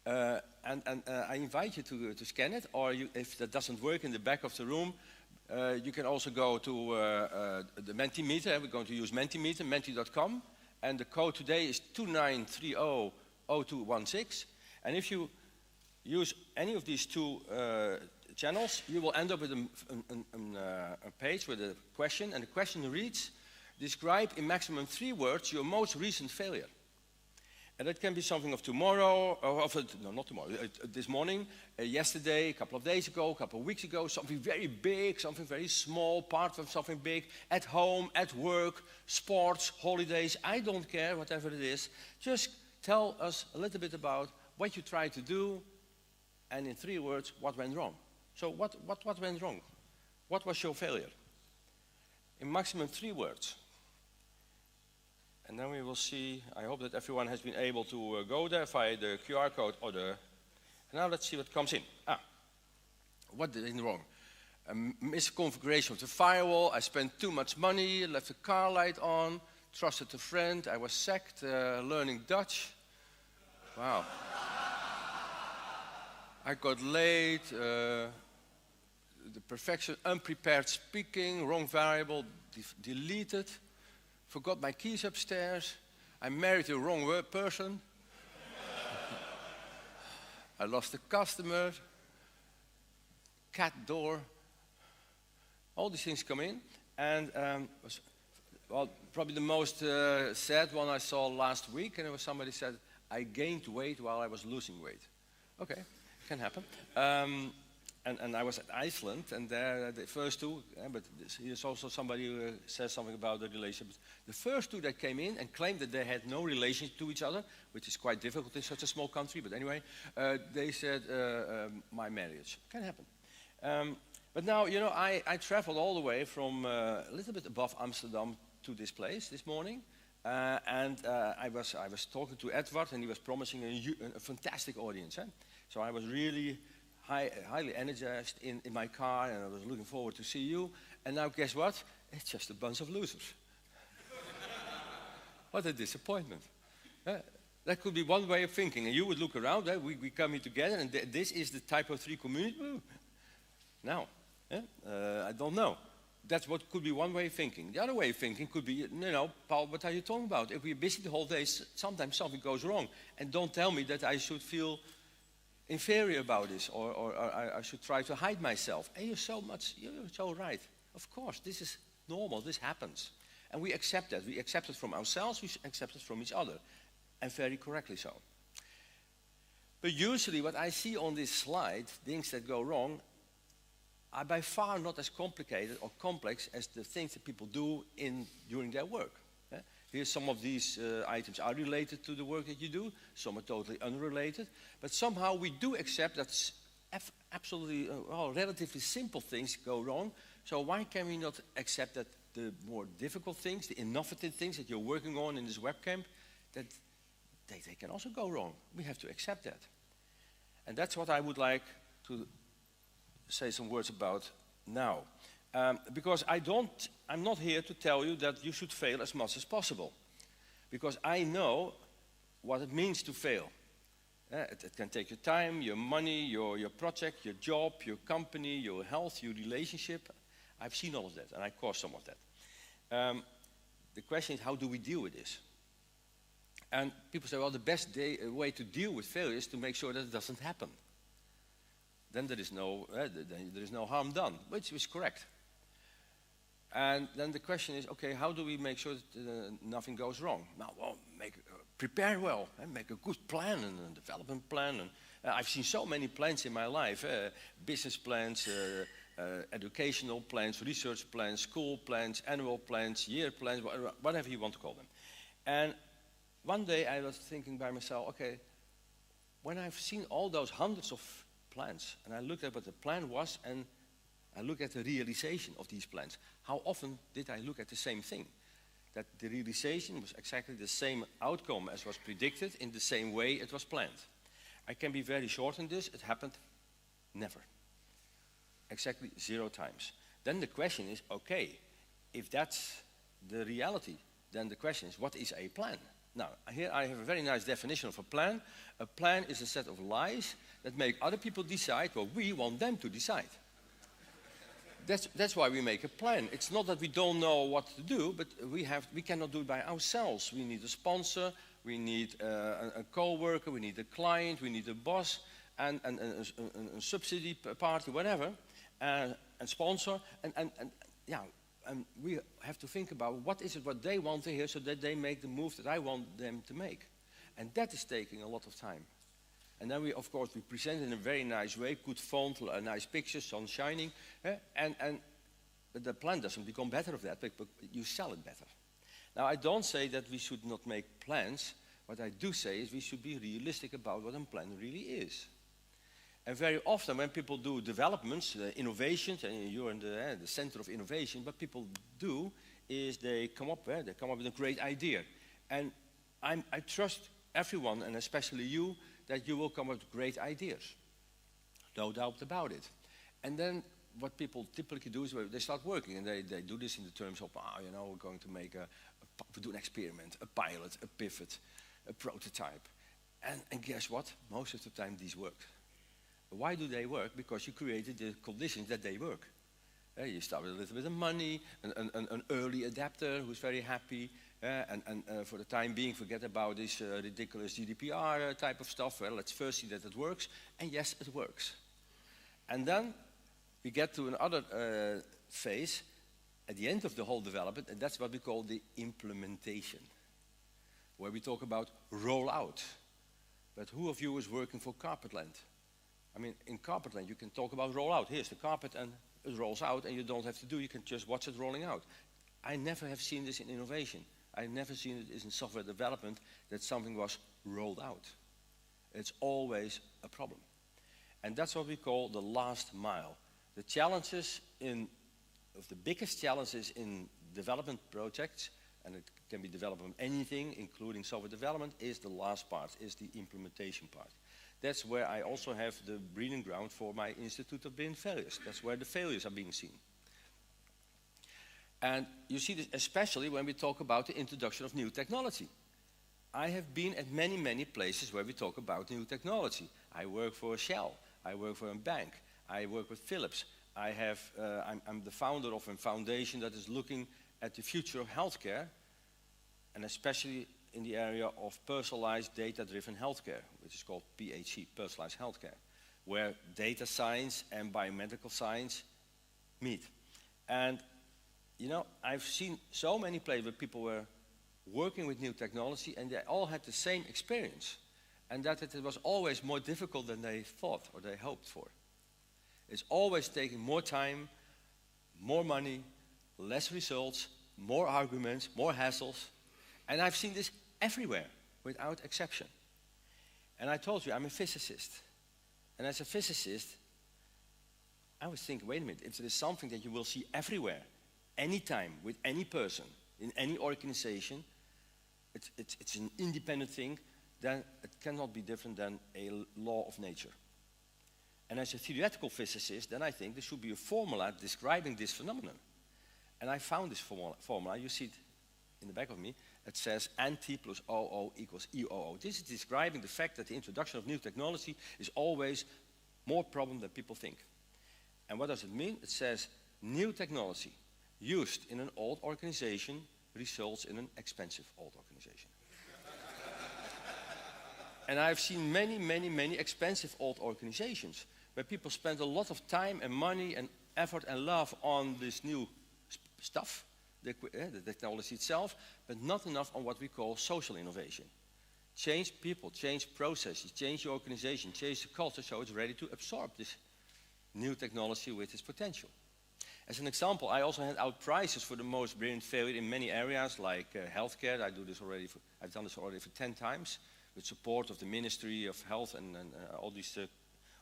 And I invite you to scan it, or if that doesn't work in the back of the room, you can also go to the Mentimeter. We're going to use Mentimeter, menti.com, and the code today is 29300216. And if you use any of these two channels, you will end up with a page with a question, and the question reads, describe in maximum 3 words your most recent failure. And that can be something of tomorrow, no, not tomorrow, this morning, yesterday, a couple of days ago, a couple of weeks ago, something very big, something very small, part of something big, at home, at work, sports, holidays, I don't care, whatever it is. Just tell us a little bit about what you tried to do, and in 3 words, what went wrong. So what went wrong? What was your failure? In maximum 3 words. And then we will see, I hope that everyone has been able to go there via the QR code or the... Now let's see what comes in. What did I do wrong? A misconfiguration of the firewall, I spent too much money, left the car light on, trusted a friend, I was sacked, learning Dutch. Wow. I got late, the perfection, unprepared speaking, wrong variable, deleted. Forgot my keys upstairs. I married the wrong person. I lost a customer. Cat door. All these things come in. And well, probably the most sad one I saw last week, and it was somebody said, I gained weight while I was losing weight. Okay, can happen. And I was at Iceland, and there the first 2, but here's also somebody who says something about the relationship. The first 2 that came in and claimed that they had no relation to each other, which is quite difficult in such a small country, but anyway, they said, my marriage. Can happen. But now, you know, I traveled all the way from a little bit above Amsterdam to this place this morning, and I was talking to Edward, and he was promising a fantastic audience. So I was really highly energized in my car, and I was looking forward to see you. And now guess what? It's just a bunch of losers. What a disappointment. That could be one way of thinking. And you would look around, we come here together, and this is the type of 3 community. Now, I don't know. That's what could be one way of thinking. The other way of thinking could be, you know, Paul, what are you talking about? If we're busy the whole day, sometimes something goes wrong. And don't tell me that I should feel inferior about this, or I should try to hide myself. And you're so right. Of course, this is normal, this happens. And we accept that. We accept it from ourselves, we accept it from each other. And very correctly so. But usually what I see on this slide, things that go wrong, are by far not as complicated or complex as the things that people do during their work. Here, some of these items are related to the work that you do, some are totally unrelated, but somehow we do accept that absolutely, relatively simple things go wrong, so why can we not accept that the more difficult things, the innovative things that you're working on in this webcamp, that they can also go wrong? We have to accept that. And that's what I would like to say some words about now. Because I'm not here to tell you that you should fail as much as possible. Because I know what it means to fail. It can take your time, your money, your project, your job, your company, your health, your relationship. I've seen all of that, and I caused some of that. The question is, how do we deal with this? And people say, well, the best way to deal with failure is to make sure that it doesn't happen. Then there is no harm done, which is correct. And then the question is, okay, how do we make sure that nothing goes wrong? Now, well, prepare well, and make a good plan and a development plan. And I've seen so many plans in my life, business plans, educational plans, research plans, school plans, annual plans, year plans, whatever you want to call them. And one day I was thinking by myself, okay, when I've seen all those hundreds of plans, and I looked at what the plan was, and I looked at the realization of these plans, how often did I look at the same thing? That the realization was exactly the same outcome as was predicted in the same way it was planned. I can be very short on this, it happened never. Exactly 0 times. Then the question is, okay, if that's the reality, then the question is, what is a plan? Now, here I have a very nice definition of a plan. A plan is a set of lies that make other people decide what we want them to decide. That's why we make a plan. It's not that we don't know what to do, but we cannot do it by ourselves. We need a sponsor, we need a co-worker, we need a client, we need a boss, and a subsidy party, whatever, and sponsor, and we have to think about what is it what they want to hear so that they make the move that I want them to make. And that is taking a lot of time. And then we present in a very nice way, good font, nice pictures, sun shining, and the plan doesn't become better of that, but you sell it better. Now, I don't say that we should not make plans. What I do say is we should be realistic about what a plan really is. And very often when people do developments, innovations, and you're in the center of innovation, what people do is they come up with a great idea. And I trust everyone, and especially you, that you will come up with great ideas. No doubt about it. And then what people typically do is they start working, and they do this in the terms of, we're going to make do an experiment, a pilot, a pivot, a prototype. And guess what? Most of the time these work. Why do they work? Because you created the conditions that they work. You start with a little bit of money, an early adapter who's very happy, and for the time being forget about this ridiculous GDPR type of stuff. Well, let's first see that it works, and yes, it works. And then we get to another phase at the end of the whole development, and that's what we call the implementation, where we talk about rollout. But who of you is working for Carpetland? I mean, in Carpetland, you can talk about rollout. Here's the carpet, and it rolls out, and you don't have to do. You can just watch it rolling out. I never have seen this in innovation. I've never seen it in software development that something was rolled out. It's always a problem. And that's what we call the last mile. The challenges the biggest challenges in development projects, and it can be development of anything, including software development, is the last part, is the implementation part. That's where I also have the breeding ground for my Institute of Being Failures. That's where the failures are being seen. And you see this especially when we talk about the introduction of new technology. I have been at many, many places where we talk about new technology. I work for Shell. I work for a bank. I work with Philips. I'm the founder of a foundation that is looking at the future of healthcare, and especially in the area of personalized data-driven healthcare, which is called PHC, personalized healthcare, where data science and biomedical science meet. And I've seen so many places where people were working with new technology and they all had the same experience, and that it was always more difficult than they thought or they hoped for. It's always taking more time, more money, less results, more arguments, more hassles. And I've seen this everywhere, without exception. And I told you, I'm a physicist. And as a physicist, I was thinking, wait a minute, if there is something that you will see everywhere, anytime, with any person, in any organization, it's an independent thing, then it cannot be different than a law of nature. And as a theoretical physicist, then I think there should be a formula describing this phenomenon. And I found this formula, you see it in the back of me, It says NT plus OO equals EOO. This is describing the fact that the introduction of new technology is always more problem than people think. And what does it mean? It says new technology used in an old organization results in an expensive old organization. And I've seen many, many, many expensive old organizations where people spend a lot of time and money and effort and love on this new stuff, the technology itself, but not enough on what we call social innovation. Change people, change processes, change the organization, change the culture so it's ready to absorb this new technology with its potential. As an example, I also hand out prizes for the most brilliant failure in many areas like healthcare. I've done this already for 10 times with support of the Ministry of Health and all these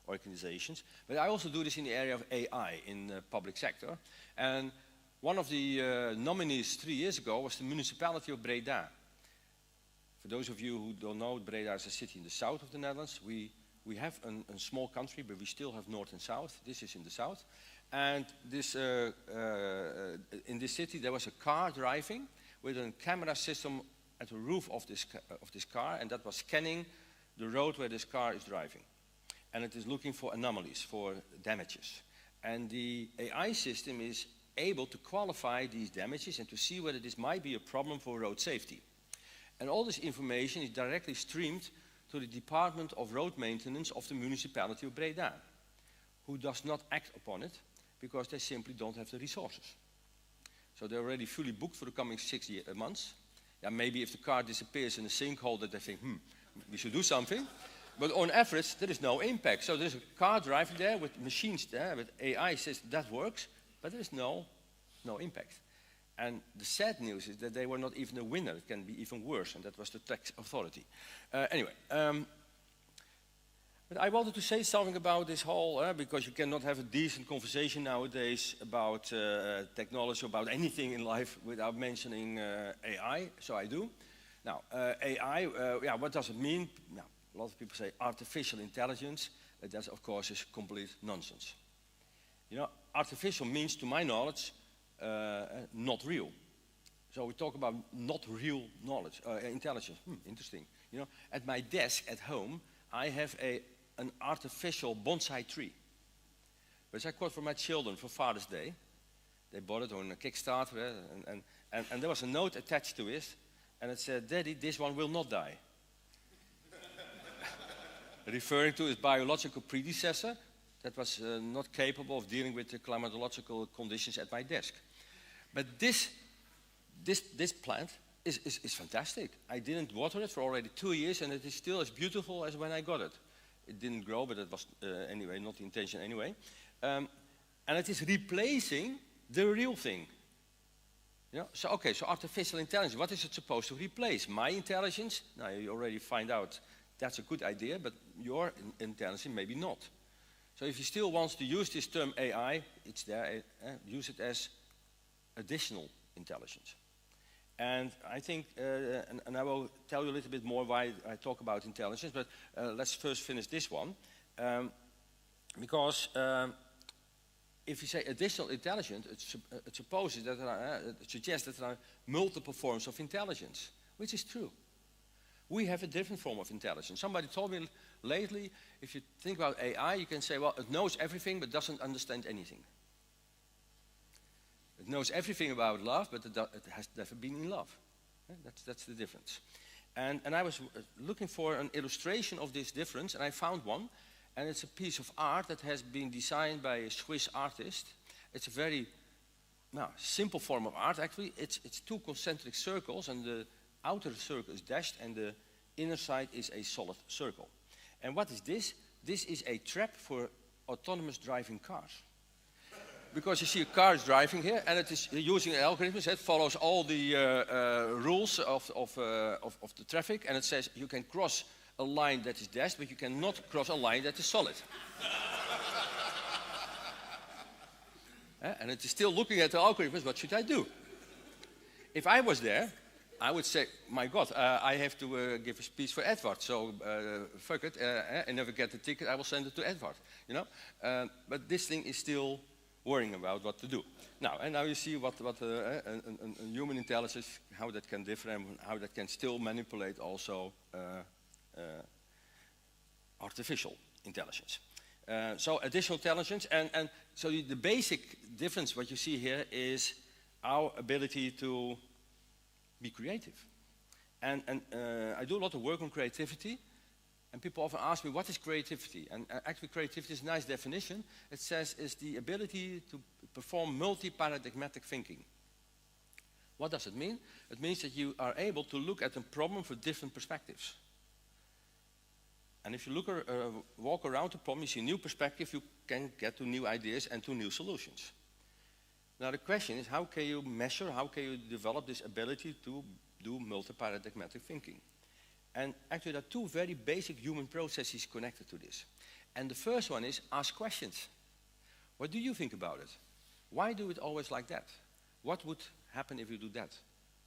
organizations. But I also do this in the area of AI in the public sector. And one of the nominees 3 years ago was the municipality of Breda. For those of you who don't know, Breda is a city in the south of the Netherlands. We have a small country, but we still have north and south. This is in the south. And this, in this city there was a car driving with a camera system at the roof of this car, and that was scanning the road where this car is driving. And it is looking for anomalies, for damages. And the AI system is able to qualify these damages and to see whether this might be a problem for road safety. And all this information is directly streamed to the Department of Road Maintenance of the municipality of Breda, who does not act upon it because they simply don't have the resources. So they're already fully booked for the coming 6 months. Yeah, maybe if the car disappears in a sinkhole that they think, we should do something. But on average, there is no impact. So there's a car driving there with machines there, with AI says that works, but there is no impact. And the sad news is that they were not even a winner. It can be even worse, and that was the tax authority. But I wanted to say something about this whole, because you cannot have a decent conversation nowadays about technology, about anything in life without mentioning AI, so I do. Now, AI, what does it mean? Now, a lot of people say artificial intelligence, but that of course is complete nonsense. You know, artificial means, to my knowledge, not real. So we talk about not real knowledge, intelligence. Interesting. You know, at my desk at home, I have an artificial bonsai tree, which I got for my children for Father's Day. They bought it on a Kickstarter, and there was a note attached to it, and it said, "Daddy, this one will not die." Referring to its biological predecessor that was not capable of dealing with the climatological conditions at my desk. But this plant is fantastic. I didn't water it for already 2 years, and it is still as beautiful as when I got it. It didn't grow, but it was anyway, not the intention anyway. And it is replacing the real thing. You know? So artificial intelligence, what is it supposed to replace? My intelligence? Now you already find out that's a good idea, but your intelligence maybe not. So if you still want to use this term AI, it's there, use it as additional intelligence. And I think, and I will tell you a little bit more why I talk about intelligence, but let's first finish this one. Because if you say additional intelligence, it supposes that it suggests that there are multiple forms of intelligence, which is true. We have a different form of intelligence. Somebody told me lately, if you think about AI, you can say, well, it knows everything but doesn't understand anything. It knows everything about love, but it has never been in love. That's the difference. And I was looking for an illustration of this difference, and I found one. And it's a piece of art that has been designed by a Swiss artist. It's a very simple form of art, actually. It's 2 concentric circles, and the outer circle is dashed, and the inner side is a solid circle. And what is this? This is a trap for autonomous driving cars. Because you see a car is driving here, and it is using an algorithm that follows all the rules of the traffic, and it says you can cross a line that is dashed, but you cannot cross a line that is solid. And it is still looking at the algorithms, what should I do? If I was there, I would say, my God, I have to give a speech for Edward, so fuck it, I never get the ticket, I will send it to Edward, you know? But this thing is still worrying about what to do. Now you see what a human intelligence, how that can differ and how that can still manipulate also artificial intelligence. So additional intelligence, and so the basic difference what you see here is our ability to be creative. And I do a lot of work on creativity, and people often ask me, what is creativity? And actually creativity is a nice definition. It says it's the ability to perform multi-paradigmatic thinking. What does it mean? It means that you are able to look at a problem from different perspectives. And if you walk around the problem, you see a new perspective, you can get to new ideas and to new solutions. Now the question is, how can you measure, how can you develop this ability to do multi-paradigmatic thinking? And actually there are two very basic human processes connected to this. And the first one is ask questions. What do you think about it? Why do it always like that? What would happen if you do that?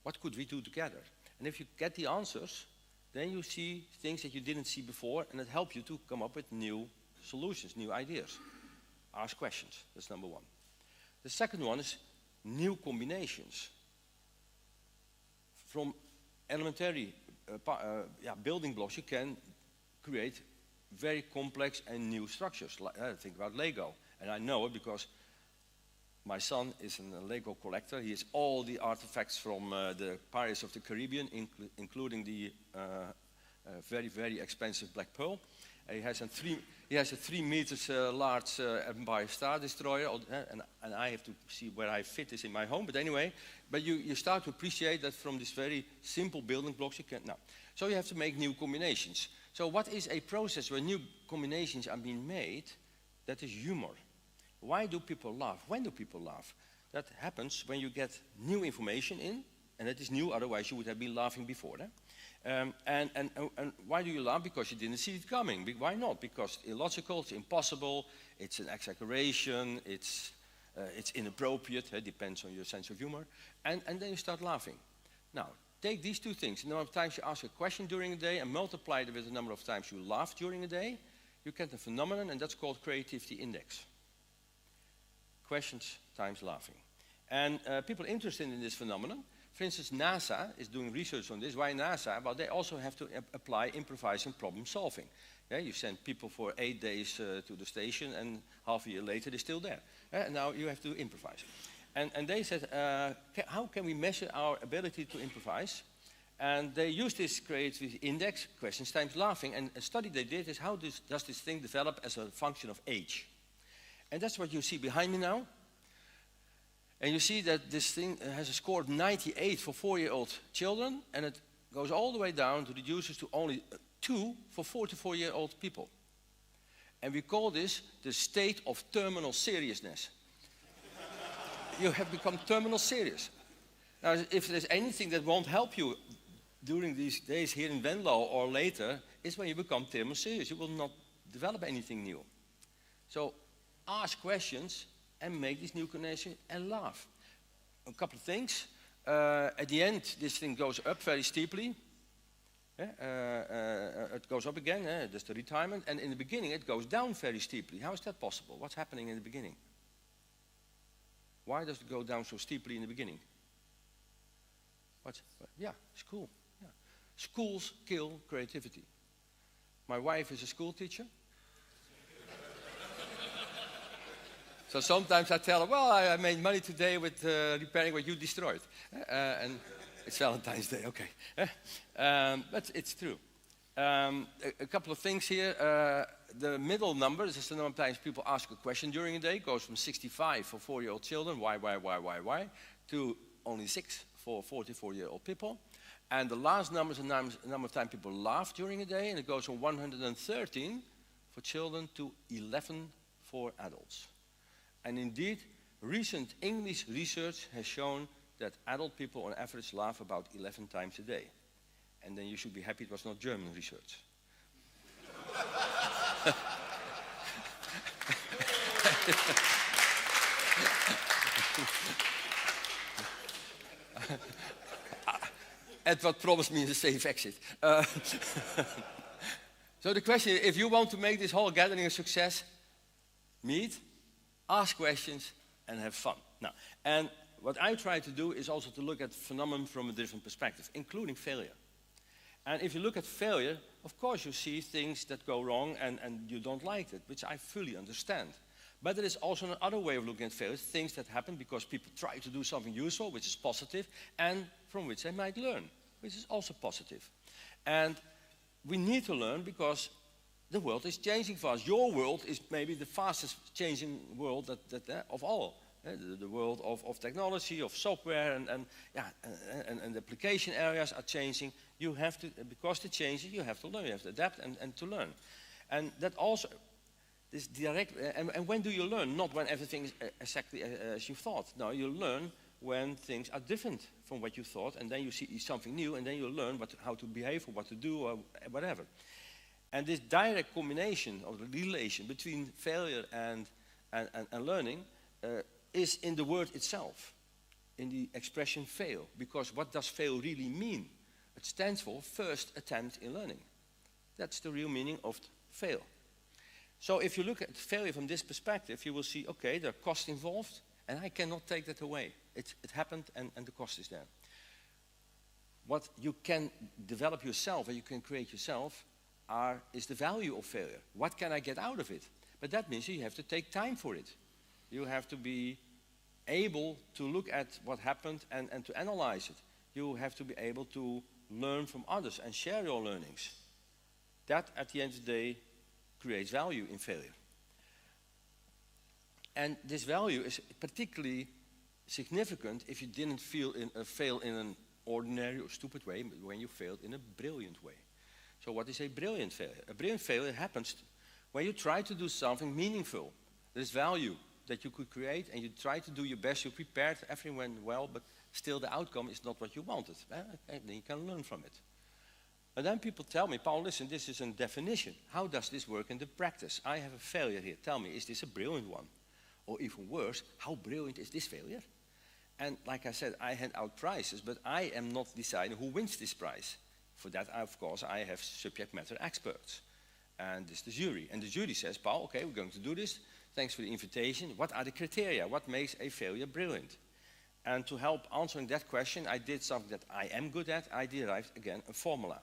What could we do together? And if you get the answers, then you see things that you didn't see before, and it helps you to come up with new solutions, new ideas. Ask questions, that's number one. The second one is new combinations. From elementary building blocks, you can create very complex and new structures. Think about Lego, and I know it because my son is a Lego collector. He has all the artifacts from the Pirates of the Caribbean, including the very, very expensive Black Pearl. He has a 3 meters large Empire Star Destroyer, and I have to see where I fit this in my home. But anyway, you start to appreciate that from these very simple building blocks you can now. So you have to make new combinations. So what is a process where new combinations are being made? That is humor. Why do people laugh? When do people laugh? That happens when you get new information in, and it is new, otherwise you would have been laughing before. And why do you laugh? Because you didn't see it coming. Why not? Because it's illogical, it's impossible, it's an exaggeration, it's inappropriate, it depends on your sense of humor, and then you start laughing. Now, take these two things, the number of times you ask a question during a day and multiply it with the number of times you laugh during a day, you get a phenomenon, and that's called creativity index. Questions times laughing. And people interested in this phenomenon, for instance, NASA is doing research on this. Why NASA? Well, they also have to apply improvising problem solving. Yeah, you send people for 8 days to the station, and half a year later they're still there. And now you have to improvise. And they said, how can we measure our ability to improvise? And they used this creativity index, questions times laughing, and a study they did is how does this thing develop as a function of age? And that's what you see behind me now. And you see that this thing has a score of 98 for 4-year-old children, and it goes all the way down to reduces to only 2 for 44-year-old people. And we call this the state of terminal seriousness. You have become terminal serious. Now, if there's anything that won't help you during these days here in Venlo or later, is when you become terminal serious. You will not develop anything new. So ask questions and make this new connection and laugh. A couple of things. At the end, this thing goes up very steeply. It goes up again, that's the retirement. And in the beginning, it goes down very steeply. How is that possible? What's happening in the beginning? Why does it go down so steeply in the beginning? School. Yeah. Schools kill creativity. My wife is a school teacher. So sometimes I tell her, well, I made money today with repairing what you destroyed. And it's Valentine's Day, okay. But it's true. A couple of things here. The middle number, this is the number of times people ask a question during a day, goes from 65 for 4-year-old children, why, to only 6 for 44-year-old people. And the last number is the number of times people laugh during a day, and it goes from 113 for children to 11 for adults. And indeed, recent English research has shown that adult people on average laugh about 11 times a day. And then you should be happy it was not German research. Edward promised me a safe exit. So the question is, if you want to make this whole gathering a success, meet, ask questions, and have fun. Now, and what I try to do is also to look at phenomenon from a different perspective, including failure. And if you look at failure, of course you see things that go wrong and you don't like it, which I fully understand. But there is also another way of looking at failure, things that happen because people try to do something useful, which is positive, and from which they might learn, which is also positive. And we need to learn because the world is changing fast. Your world is maybe the fastest changing world of all. The world of technology, of software, and application areas are changing. You have to, because it changes, you have to learn, you have to adapt and to learn. And that also, this direct, and when do you learn? Not when everything is exactly as you thought. No, you learn when things are different from what you thought, and then you see something new, and then you learn how to behave or what to do or whatever. And this direct combination of the relation between failure and learning is in the word itself, in the expression fail. Because what does fail really mean? It stands for first attempt in learning. That's the real meaning of fail. So if you look at failure from this perspective, you will see, okay, there are costs involved, and I cannot take that away. It happened, and the cost is there. What you can develop yourself, and you can create yourself, is the value of failure. What can I get out of it? But that means you have to take time for it. You have to be able to look at what happened and to analyze it. You have to be able to learn from others and share your learnings. That, at the end of the day, creates value in failure. And this value is particularly significant if you didn't fail in an ordinary or stupid way, but when you failed in a brilliant way. So what is a brilliant failure? A brilliant failure happens when you try to do something meaningful. There is value that you could create, and you try to do your best, you prepared, everything went well, but still the outcome is not what you wanted. And then you can learn from it. And then people tell me, Paul, listen, this is a definition. How does this work in the practice? I have a failure here. Tell me, is this a brilliant one? Or even worse, how brilliant is this failure? And like I said, I hand out prizes, but I am not deciding who wins this prize. For that, of course, I have subject matter experts. And this is the jury. And the jury says, Paul, okay, we're going to do this. Thanks for the invitation. What are the criteria? What makes a failure brilliant? And to help answering that question, I did something that I am good at. I derived, again, a formula.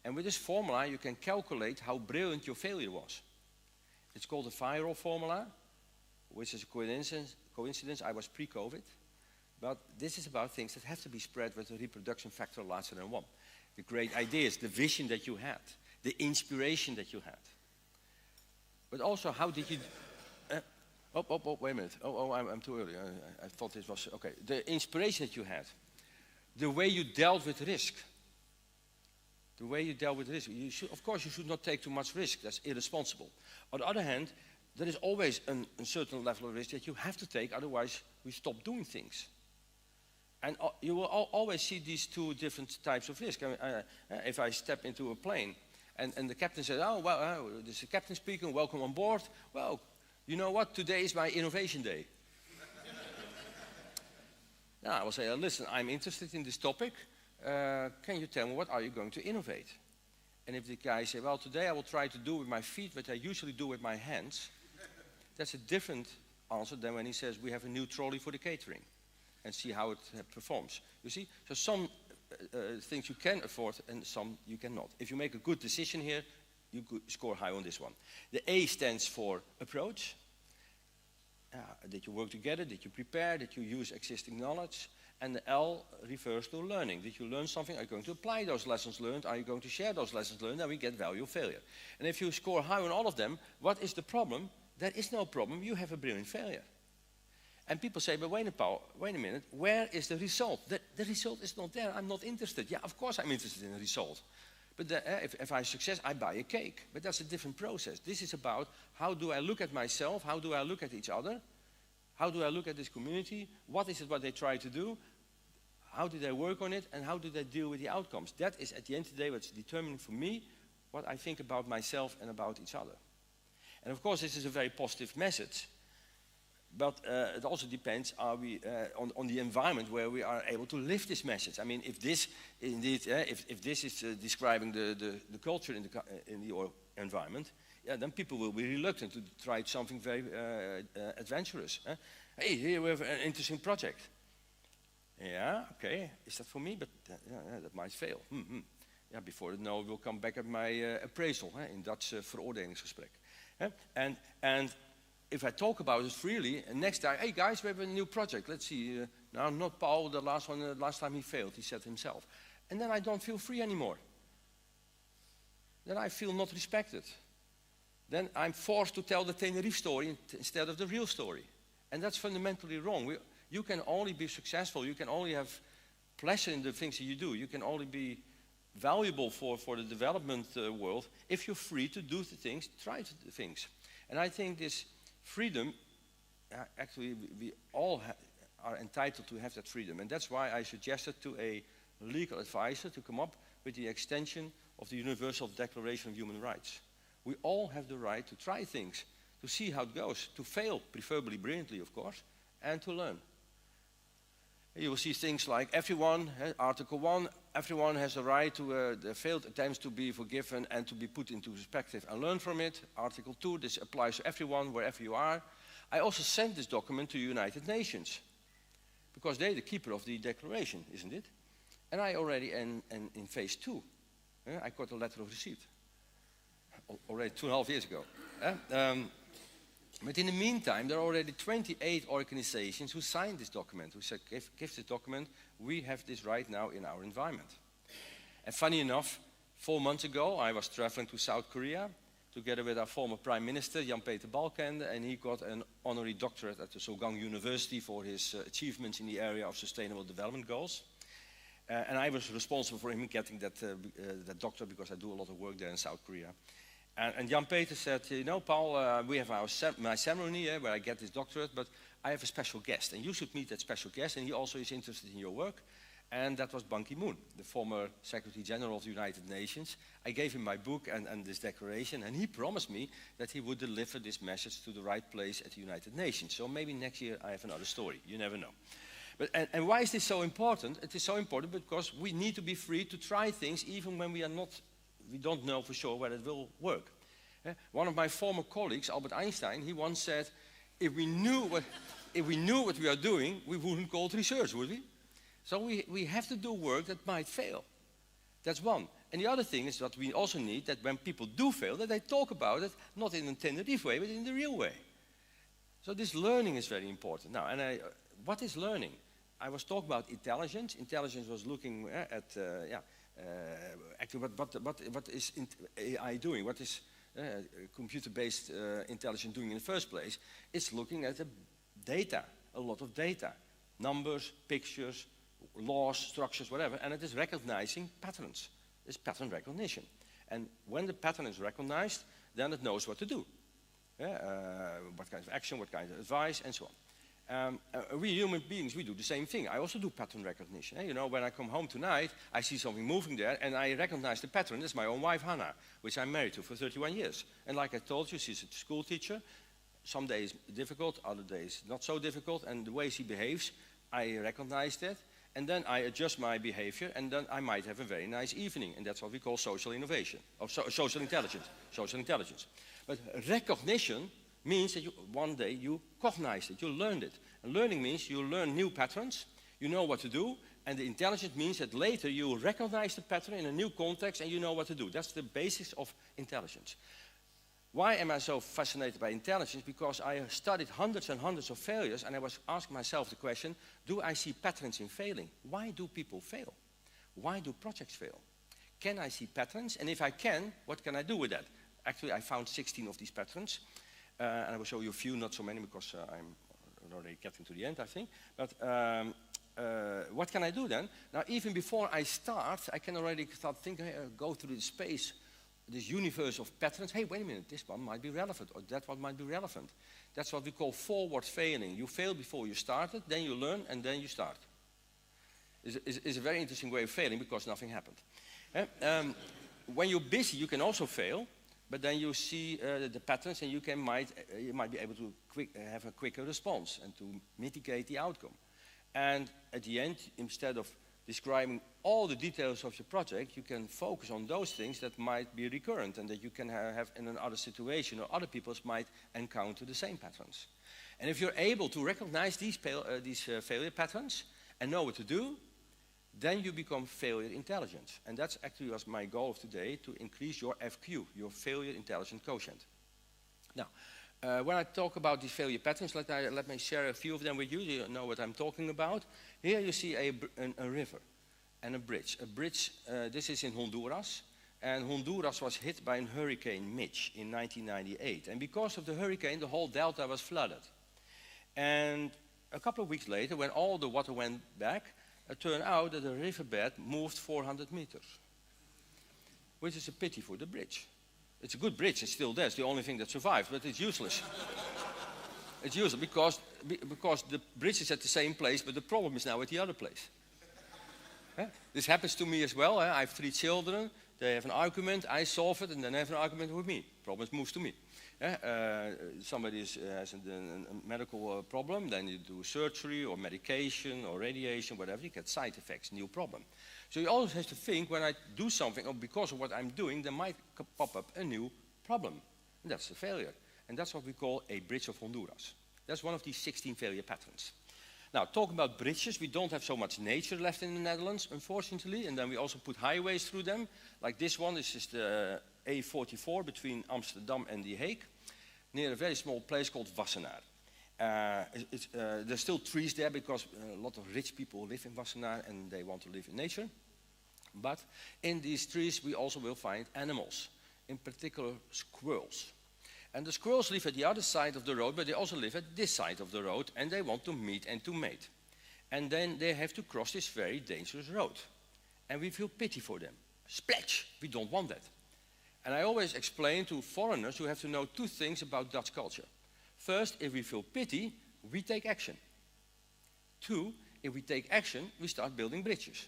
And with this formula, you can calculate how brilliant your failure was. It's called the viral formula, which is a coincidence. I was pre-COVID. But this is about things that have to be spread with a reproduction factor larger than 1. The great ideas, the vision that you had, the inspiration that you had. But also, how did you... wait a minute. I'm too early. I thought this was... Okay, the inspiration that you had. The way you dealt with risk. The way you dealt with risk. Of course, you should not take too much risk. That's irresponsible. On the other hand, there is always a certain level of risk that you have to take, otherwise we stop doing things. And you will always see these two different types of risk. If I step into a plane and the captain says, oh, well, this is the captain speaking, welcome on board. Well, you know what, today is my innovation day. Now I will say, listen, I'm interested in this topic. Can you tell me what are you going to innovate? And if the guy says, well, today I will try to do with my feet what I usually do with my hands, that's a different answer than when he says, we have a new trolley for the catering. And see how it performs. You see? So some things you can afford and some you cannot. If you make a good decision here, you could score high on this one. The A stands for approach. Did you work together? Did you prepare? Did you use existing knowledge? And the L refers to learning. Did you learn something? Are you going to apply those lessons learned? Are you going to share those lessons learned? Then we get value of failure. And if you score high on all of them, what is the problem? There is no problem. You have a brilliant failure. And people say, but wait a minute, where is the result? The result is not there, I'm not interested. Yeah, of course I'm interested in the result. But if I success, I buy a cake. But that's a different process. This is about how do I look at myself, how do I look at each other, how do I look at this community, what is it what they try to do, how do they work on it, and how do they deal with the outcomes. That is at the end of the day what's determining for me what I think about myself and about each other. And of course this is a very positive message. But it also depends, are we on the environment where we are able to live this message. I mean, if this indeed, if this is describing the culture in the environment, then people will be reluctant to try something very adventurous. Hey, here we have an interesting project. Yeah, okay, is that for me? But that might fail. Yeah, before the no, we'll come back at my appraisal, in Dutch veroordelingsgesprek. And if I talk about it freely, and next time, hey guys, we have a new project. Let's see. Now, not Paul, the last one. Last time he failed, he said himself. And then I don't feel free anymore. Then I feel not respected. Then I'm forced to tell the Tenerife story instead of the real story. And that's fundamentally wrong. You can only be successful, you can only have pleasure in the things that you do. You can only be valuable for the development world if you're free to do the things, try the things. And I think this freedom, actually we all are entitled to have that freedom. And that's why I suggested to a legal advisor to come up with the extension of the Universal Declaration of Human Rights. We all have the right to try things, to see how it goes, to fail, preferably brilliantly, of course, and to learn. You will see things like everyone, Article 1, everyone has a right to the failed attempts to be forgiven and to be put into perspective and learn from it. Article 2, this applies to everyone, wherever you are. I also sent this document to the United Nations, because they're the keeper of the declaration, isn't it? And I already, in phase 2, I got a letter of receipt, already 2.5 years ago. But in the meantime, there are already 28 organizations who signed this document, who said, give this document, we have this right now in our environment. And funny enough, 4 months ago, I was traveling to South Korea, together with our former Prime Minister, Jan-Peter Balkenende, and he got an honorary doctorate at the Sogang University for his achievements in the area of sustainable development goals. And I was responsible for him getting that doctorate because I do a lot of work there in South Korea. And Jan-Peter said, you know, Paul, we have my ceremony where I get this doctorate, but I have a special guest, and you should meet that special guest, and he also is interested in your work. And that was Ban Ki-moon, the former Secretary General of the United Nations. I gave him my book and this declaration, and he promised me that he would deliver this message to the right place at the United Nations. So maybe next year I have another story. You never know. But, and why is this so important? It is so important because we need to be free to try things even when we don't know for sure whether it will work. One of my former colleagues, Albert Einstein, he once said, if we knew what we are doing, we wouldn't call it research, would we? So we have to do work that might fail. That's one. And the other thing is that we also need that when people do fail, that they talk about it, not in a tentative way, but in the real way. So this learning is very important. Now, what is learning? I was talking about intelligence. Intelligence was looking at, actually what is AI doing? What is computer-based intelligence doing in the first place? It's looking at the data, a lot of data. Numbers, pictures, laws, structures, whatever, and it is recognizing patterns. It's pattern recognition. And when the pattern is recognized, then it knows what to do. What kind of action, what kind of advice, and so on. We human beings, we do the same thing. I also do pattern recognition. You know, when I come home tonight, I see something moving there, and I recognize the pattern. It's my own wife, Hannah, which I'm married to for 31 years. And like I told you, she's a school teacher. Some days difficult, other days not so difficult. And the way she behaves, I recognize that. And then I adjust my behavior, and then I might have a very nice evening. And that's what we call social innovation, or social intelligence. Social intelligence. But recognition means that one day you cognize it, you learned it. And learning means you learn new patterns, you know what to do, and the intelligence means that later you recognize the pattern in a new context and you know what to do. That's the basis of intelligence. Why am I so fascinated by intelligence? Because I studied hundreds and hundreds of failures, and I was asking myself the question, do I see patterns in failing? Why do people fail? Why do projects fail? Can I see patterns? And if I can, what can I do with that? Actually, I found 16 of these patterns. And I will show you a few, not so many, because I'm already getting to the end, I think. But what can I do then? Now, even before I start, I can already start thinking, go through this space, this universe of patterns. Hey, wait a minute, this one might be relevant, or that one might be relevant. That's what we call forward failing. You fail before you started, then you learn, and then you start. It's a very interesting way of failing, because nothing happened. When you're busy, you can also fail. But then you see the patterns, and you might be able to have a quicker response and to mitigate the outcome. And at the end, instead of describing all the details of your project, you can focus on those things that might be recurrent and that you can have in another situation, or other people might encounter the same patterns. And if you're able to recognize these failure patterns and know what to do, then you become failure intelligent. And that's actually was my goal of today, to increase your FQ, your failure intelligence quotient. Now, when I talk about these failure patterns, let me share a few of them with you. You know what I'm talking about. Here you see a river and a bridge. A bridge, this is in Honduras. And Honduras was hit by a Hurricane Mitch in 1998. And because of the hurricane, the whole delta was flooded. And a couple of weeks later, when all the water went back, it turned out that the riverbed moved 400 meters, which is a pity for the bridge. It's a good bridge, it's still there, it's the only thing that survived, but it's useless. It's useless because the bridge is at the same place, but the problem is now at the other place. This happens to me as well. I have 3 children, they have an argument, I solve it, and then they have an argument with me. Problem moves to me. Somebody has a medical problem, then you do surgery or medication or radiation, whatever, you get side effects, new problem. So you always have to think, when I do something, or because of what I'm doing, there might pop up a new problem. And that's a failure. And that's what we call a bridge of Honduras. That's one of these 16 failure patterns. Now, talking about bridges, we don't have so much nature left in the Netherlands, unfortunately, and then we also put highways through them. Like this one, this is the A44 between Amsterdam and The Hague, near a very small place called Wassenaar. There's still trees there because a lot of rich people live in Wassenaar and they want to live in nature. But in these trees we also will find animals, in particular squirrels. And the squirrels live at the other side of the road, but they also live at this side of the road, and they want to meet and to mate. And then they have to cross this very dangerous road. And we feel pity for them. Splash! We don't want that. And I always explain to foreigners who have to know 2 things about Dutch culture. First, if we feel pity, we take action. 2, if we take action, we start building bridges.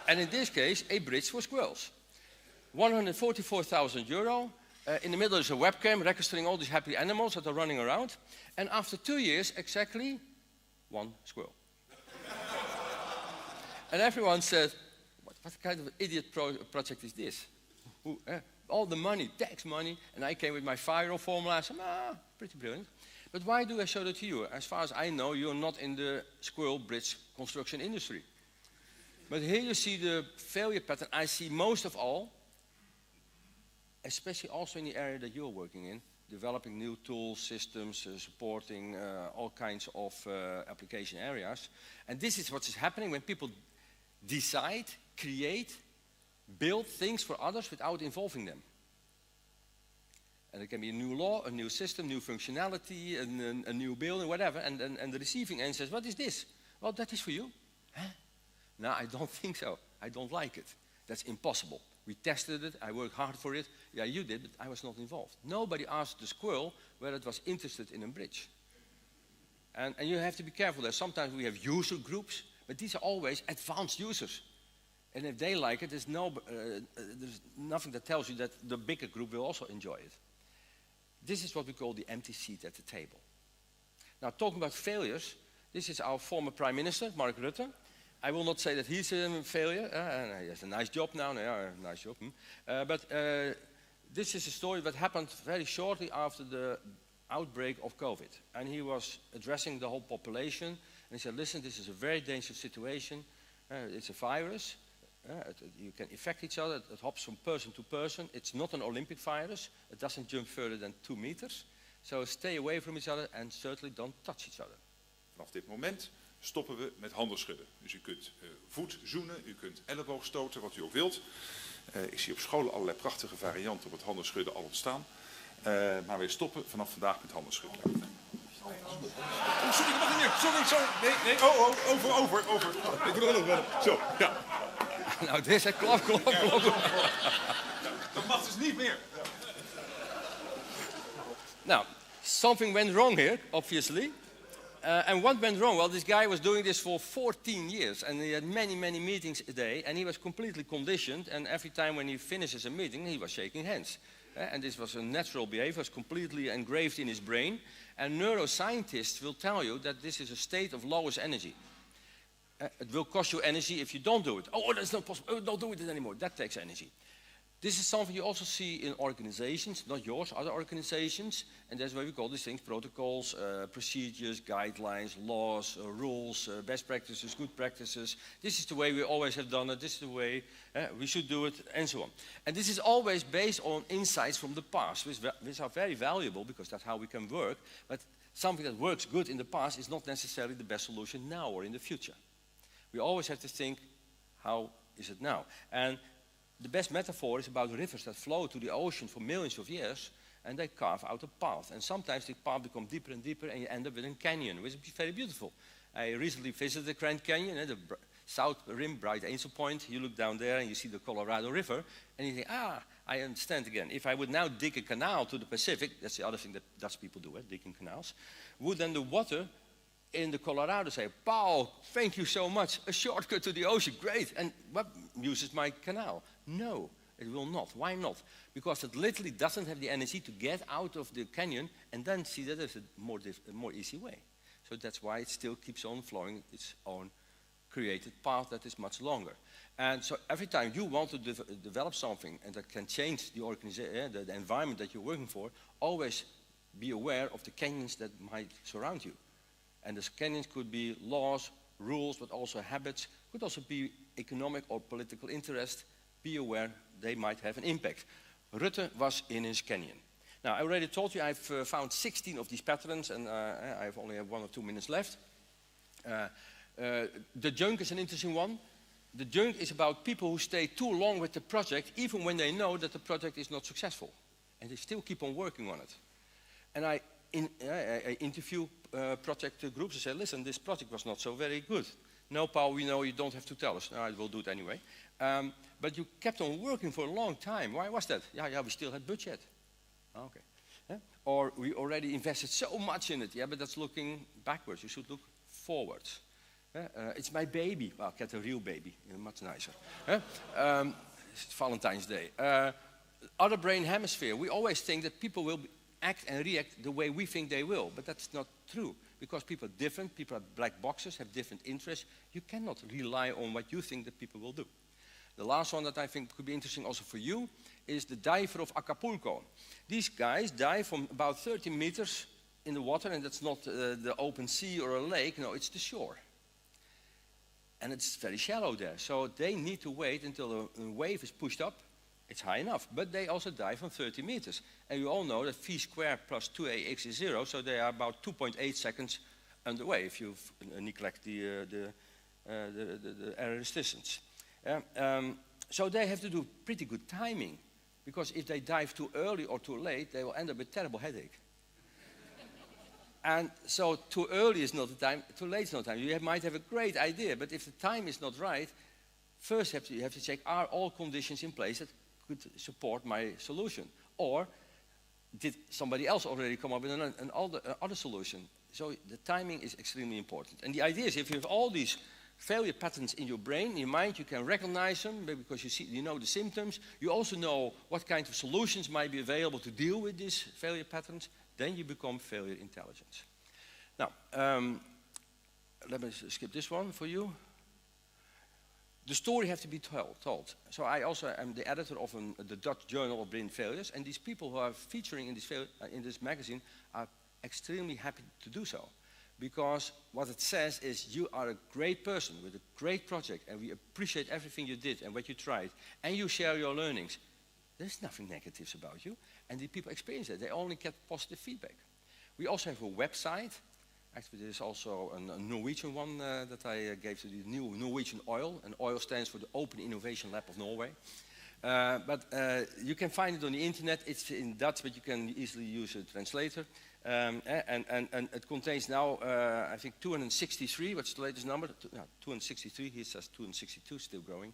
And in this case, a bridge for squirrels. 144,000 euro. In the middle is a webcam registering all these happy animals that are running around. And after 2 years, exactly 1 squirrel. And everyone said, what kind of idiot project is this? All the money, tax money, and I came with my viral formula. I said, pretty brilliant. But why do I show that to you? As far as I know, you're not in the squirrel bridge construction industry. But here you see the failure pattern I see most of all, especially also in the area that you're working in, developing new tools, systems, supporting all kinds of application areas. And this is what is happening when people decide, create, build things for others without involving them. And it can be a new law, a new system, new functionality, a new building, whatever. And the receiving end says, what is this? Well, that is for you. Huh? No, I don't think so. I don't like it. That's impossible. We tested it, I worked hard for it. Yeah, you did, but I was not involved. Nobody asked the squirrel whether it was interested in a bridge. And you have to be careful there. Sometimes we have user groups, but these are always advanced users. And if they like it, there's nothing that tells you that the bigger group will also enjoy it. This is what we call the empty seat at the table. Now, talking about failures, this is our former Prime Minister, Mark Rutte. I will not say that he's a failure. He has a nice job now. Nice job. But this is a story that happened very shortly after the outbreak of COVID. And he was addressing the whole population. And he said, listen, this is a very dangerous situation. It's a virus. You can infect each other. It hops from person to person. It's not an Olympic virus. It doesn't jump further than 2 meters. So stay away from each other and certainly don't touch each other. Vanaf dit moment stoppen we met handen schudden. Dus u kunt voet zoenen, u kunt elleboog stoten, wat u ook wilt. Ik zie op scholen allerlei prachtige varianten op het handen schudden al ontstaan. Maar wij stoppen vanaf vandaag met handen schudden. Oh, sorry, dat mag niet meer. Sorry. Nee, over. Ik doe er nog wel. Zo, ja. Nou, deze klap. Dat mag dus niet meer. Now, something went wrong here, obviously. And what went wrong? Well, this guy was doing this for 14 years, and he had many meetings a day, and he was completely conditioned, and every time when he finishes a meeting, he was shaking hands. And this was a natural behavior, was completely engraved in his brain, and neuroscientists will tell you that this is a state of lowest energy. It will cost you energy if you don't do it. Oh, that's not possible. Oh, don't do it anymore. That takes energy. This is something you also see in organizations, not yours, other organizations, and that's why we call these things protocols, procedures, guidelines, laws, rules, best practices, good practices. This is the way we always have done it, this is the way we should do it, and so on. And this is always based on insights from the past, which are very valuable because that's how we can work, but something that works good in the past is not necessarily the best solution now or in the future. We always have to think, how is it now? And the best metaphor is about rivers that flow to the ocean for millions of years and they carve out a path. And sometimes the path becomes deeper and deeper and you end up with a canyon, which is very beautiful. I recently visited the Grand Canyon, the South Rim, Bright Angel Point. You look down there and you see the Colorado River and you think, I understand again. If I would now dig a canal to the Pacific, that's the other thing that Dutch people do, digging canals, would then the water in the Colorado say, "Paul, thank you so much, a shortcut to the ocean, great, and what uses my canal?" No, it will not. Why not? Because it literally doesn't have the energy to get out of the canyon and then see that there's a more easy way. So that's why it still keeps on flowing its own created path that is much longer. And so every time you want to develop something and that can change the organization, the environment that you're working for, always be aware of the canyons that might surround you. And those canyons could be laws, rules, but also habits, could also be economic or political interest. Be aware they might have an impact. Rutte was in his canyon. Now, I already told you I've found 16 of these patterns, and I only have 1 or 2 minutes left. The junk is an interesting one. The junk is about people who stay too long with the project, even when they know that the project is not successful. And they still keep on working on it. And I interview project groups and say, listen, this project was not so very good. No, Paul, we know you don't have to tell us. No, I will do it anyway. But you kept on working for a long time. Why was that? Yeah, we still had budget. Okay. Yeah? Or we already invested so much in it. Yeah, but that's looking backwards. You should look forwards. It's my baby. Well, get a real baby. Much nicer. It's Valentine's Day. Other brain hemisphere. We always think that people will act and react the way we think they will. But that's not true. Because people are different. People are black boxes, have different interests. You cannot rely on what you think that people will do. The last one that I think could be interesting also for you is the diver of Acapulco. These guys dive from about 30 meters in the water, and that's not the open sea or a lake. No, it's the shore. And it's very shallow there. So they need to wait until a wave is pushed up. It's high enough. But they also dive from 30 meters. And you all know that v squared plus 2ax is 0. So they are about 2.8 seconds underway if you neglect the air resistance. So they have to do pretty good timing. Because if they dive too early or too late, they will end up with terrible headache. And so too early is not the time, too late is not the time. You might have a great idea, but if the time is not right, first you have to check, are all conditions in place that could support my solution? Or did somebody else already come up with an other solution? So the timing is extremely important. And the idea is if you have all these failure patterns in your brain, in your mind, you can recognize them because you know the symptoms. You also know what kind of solutions might be available to deal with these failure patterns. Then you become failure intelligence. Now, let me skip this one for you. The story has to be told. So I also am the editor of the Dutch Journal of Brain Failures, and these people who are featuring in this magazine are extremely happy to do so. Because what it says is you are a great person with a great project, and we appreciate everything you did and what you tried, and you share your learnings. There's nothing negatives about you, and the people experience it. They only get positive feedback. We also have a website. Actually, there's also a Norwegian one that I gave to the new Norwegian Oil, and oil stands for the Open Innovation Lab of Norway. But you can find it on the internet. It's in Dutch, but you can easily use a translator. And it contains now, I think, 263, what's the latest number? 263, he says 262, still growing.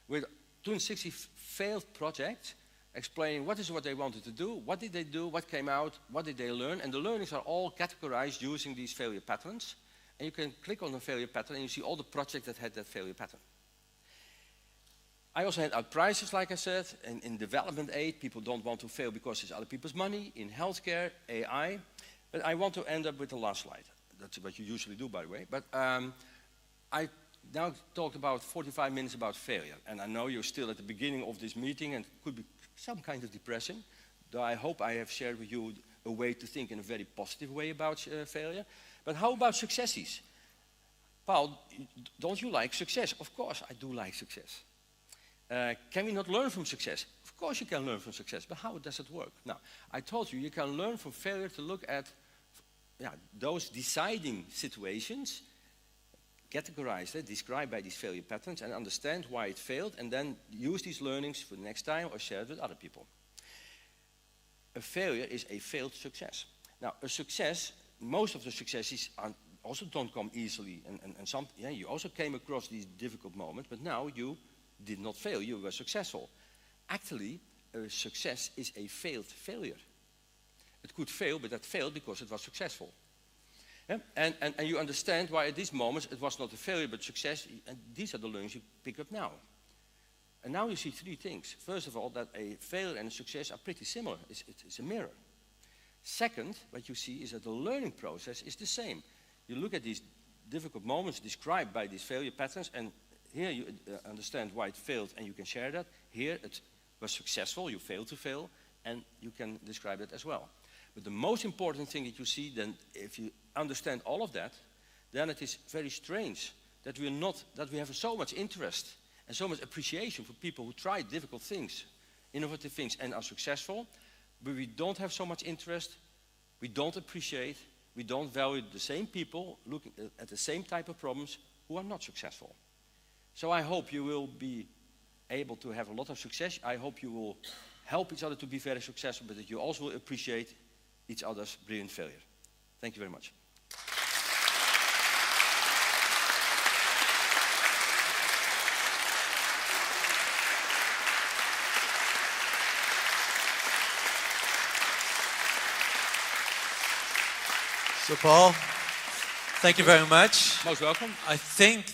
With 260 failed projects, explaining what they wanted to do, what did they do, what came out, what did they learn, and the learnings are all categorized using these failure patterns. And you can click on the failure pattern and you see all the projects that had that failure pattern. I also hand out prizes, like I said, and in development aid, people don't want to fail because it's other people's money, in healthcare, AI. But I want to end up with the last slide. That's what you usually do, by the way. But I now talked about 45 minutes about failure. And I know you're still at the beginning of this meeting and it could be some kind of depressing. Though I hope I have shared with you a way to think in a very positive way about failure. But how about successes? Paul, don't you like success? Of course I do like success. Can we not learn from success? Of course you can learn from success, but how does it work? Now, I told you, you can learn from failure to look at those deciding situations, categorized, described by these failure patterns, and understand why it failed, and then use these learnings for the next time or share it with other people. A failure is a failed success. Now, a success, most of the successes also don't come easily, and some, you also came across these difficult moments, but now you did not fail, you were successful. Actually, a success is a failed failure. It could fail, but that failed because it was successful. Yeah? And you understand why at these moments it was not a failure but success, and these are the learnings you pick up now. And now you see three things. First of all, that a failure and a success are pretty similar. It's a mirror. Second, what you see is that the learning process is the same. You look at these difficult moments described by these failure patterns, and here you understand why it failed and you can share that. Here it was successful, you failed to fail, and you can describe it as well. But the most important thing that you see, then, if you understand all of that, then it is very strange that we have so much interest and so much appreciation for people who try difficult things, innovative things, and are successful, but we don't have so much interest, we don't appreciate, we don't value the same people looking at the same type of problems who are not successful. So I hope you will be able to have a lot of success. I hope you will help each other to be very successful, but that you also will appreciate each other's brilliant failure. Thank you very much. So Paul, thank you very much. Most welcome. I think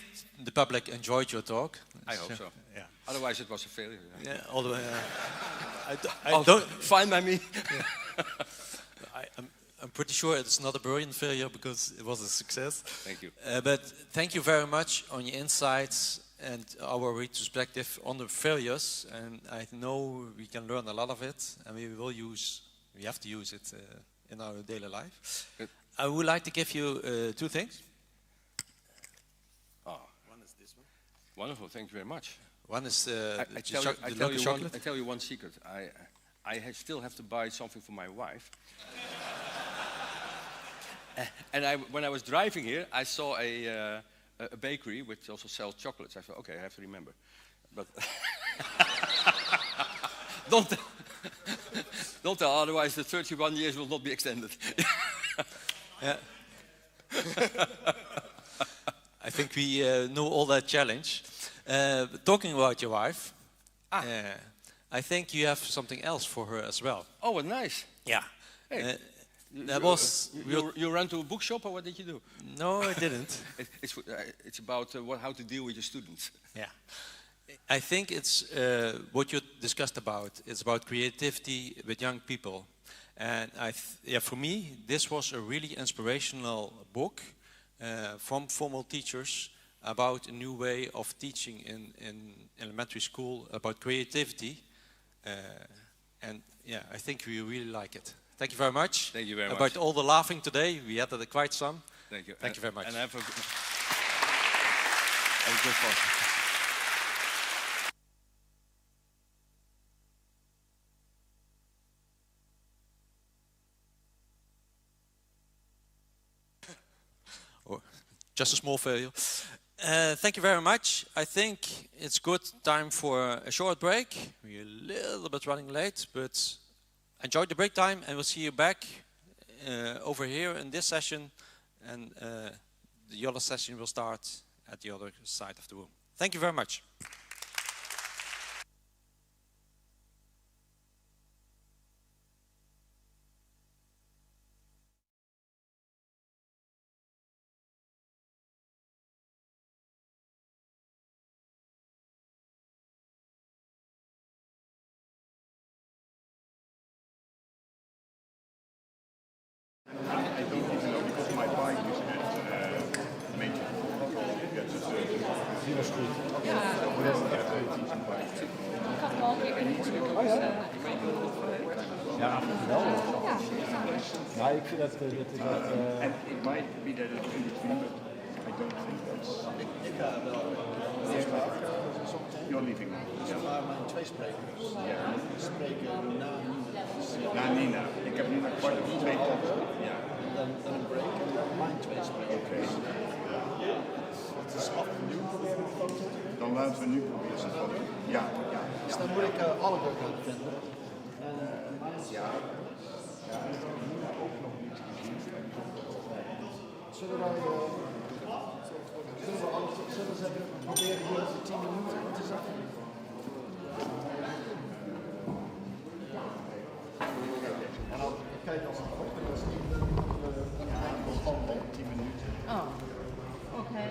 the public enjoyed your talk. I hope so. Yeah. Otherwise it was a failure. Yeah, all the way. I don't. Fine by me. Yeah. I'm pretty sure it's not a brilliant failure because it was a success. Thank you. But thank you very much on your insights and our retrospective on the failures. And I know we can learn a lot of it, and we have to use it in our daily life. Good. I would like to give you two things. One is this one. Wonderful, thank you very much. One is I tell you one secret. I still have to buy something for my wife. And when I was driving here, I saw a bakery which also sells chocolates. I thought, okay, I have to remember. But don't tell, otherwise the 31 years will not be extended. Yeah. I think we know all that challenge. Talking about your wife, I think you have something else for her as well. Oh, what nice. Yeah. Hey, you ran to a bookshop, or what did you do? No, I didn't. It's about how to deal with your students. Yeah. I think it's what you discussed about. It's about creativity with young people. And for me, this was a really inspirational book from formal teachers about a new way of teaching in elementary school about creativity. And yeah, I think we really like it. Thank you very much. Thank you very much. About all the laughing today, we had quite some. Thank you. Thank you very much. And have a good one. Just a small failure. Thank you very much. I think it's good time for a short break. We're a little bit running late, but enjoy the break time, and we'll see you back over here in this session, and the other session will start at the other side of the room. Thank you very much. I don't even know because my bike is a bit major. is goed. Ja. Dat is echt goed. Ik had hem al een keer kunnen doen. Oh ja? Ja, geweldig. Ja. Ja, ik vind dat... And it might be that it's in between, but I don't think that's... Ik ga wel. You're leaving now. Maar mijn twee sprekers spreken Na Nina. Ik heb Nina kwart over 2 talks. Ja. Dan een break en dan mijn twee sprekers. Het is afnieuw proberen de foto. Dan laten we nu proberen de foto. Ja. Dus dan moet ik alle gaan vinden. Ja. Zullen wij proberen hier 10 minuten in te zetten? En dan kijk als het goed is, gewoon 10 minuten. Oh, oké.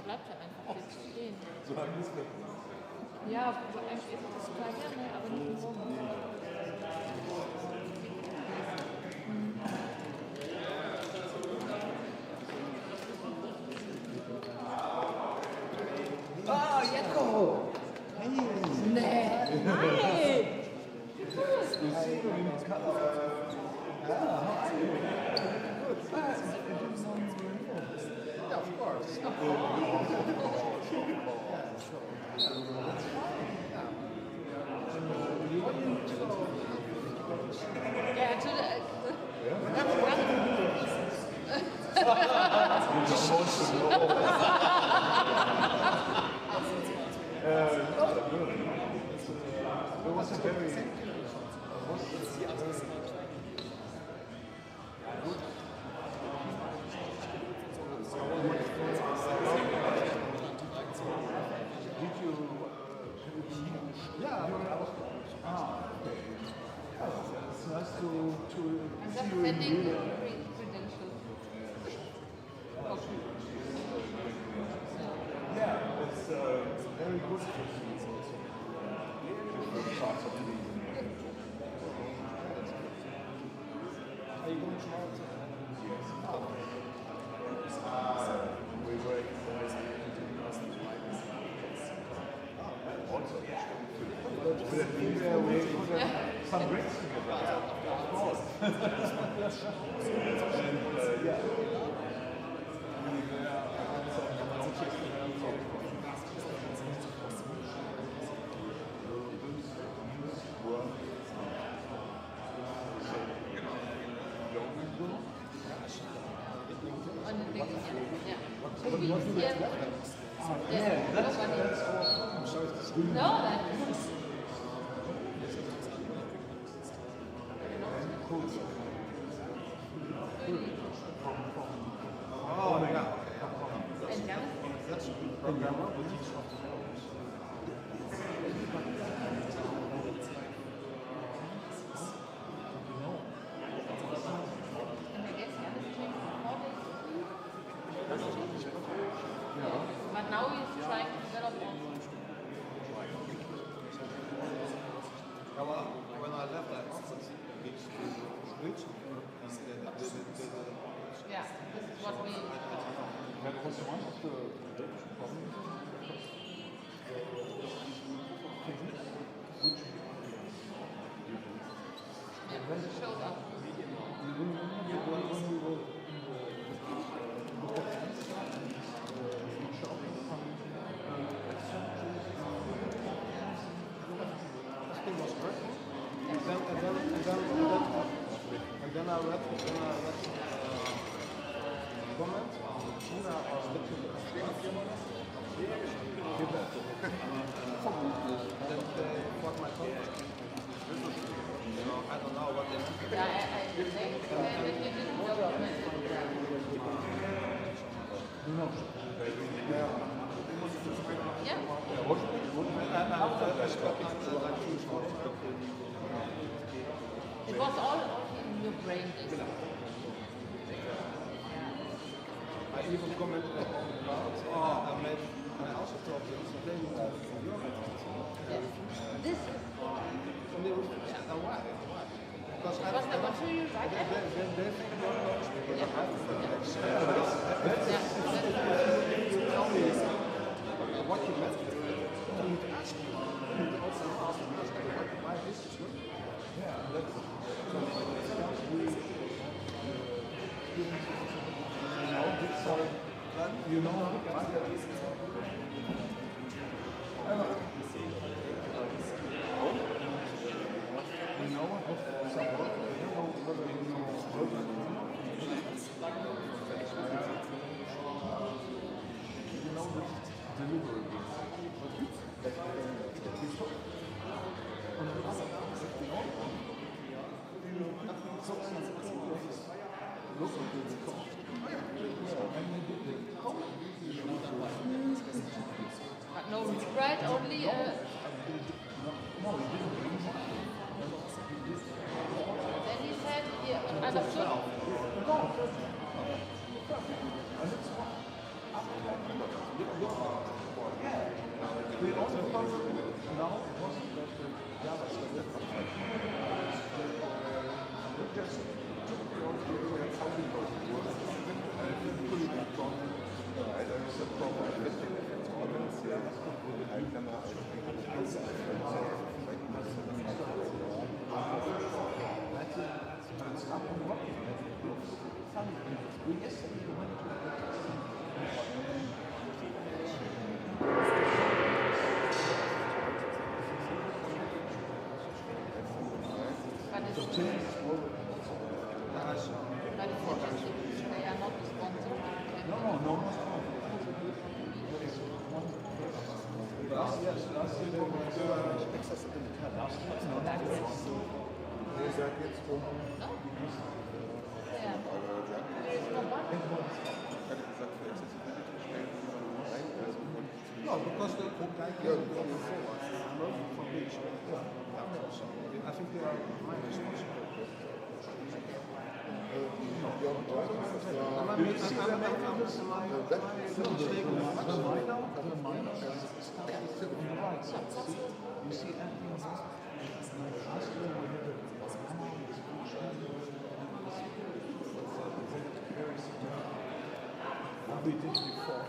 Bleibt ja einfach jetzt stehen. So lange ist das. Ja, eigentlich ist das kleiner, ne, aber nicht rum. Oh, Jacko! Hey! Nee! Hi! Yeah, of course. Yeah, to the... There was a very... Sending credentials. Yeah, it's very good for students also. Are you going tomorrow? Yes. We work also. Would it be there we could have some drinks together? Of course. And yeah. Und That's awesome. I'm sorry to see. No, that Oh, yeah. and now That's a good programmer, but it's software. and I guess the other change but now he's trying to develop also. When I left that office, it's switch. Yeah, this is what we. That was one of the problems. Yeah, it showed up. And then I read comments on China or what my contract. So I don't know what they meant. Yeah, I think that you didn't document. It was all in your brain. This. I even commented on the cloud. I also thought that it's playing from your This. And they refused. Why? Because I Was that what you right? they think you're not because I have what you meant. You need to ask me. You need to also ask me why this is good. Yeah, that's you know, But no right, only then he said, yeah, understood. No, because they could like I'm working for beach. I think they are my responsibility. You see we did before.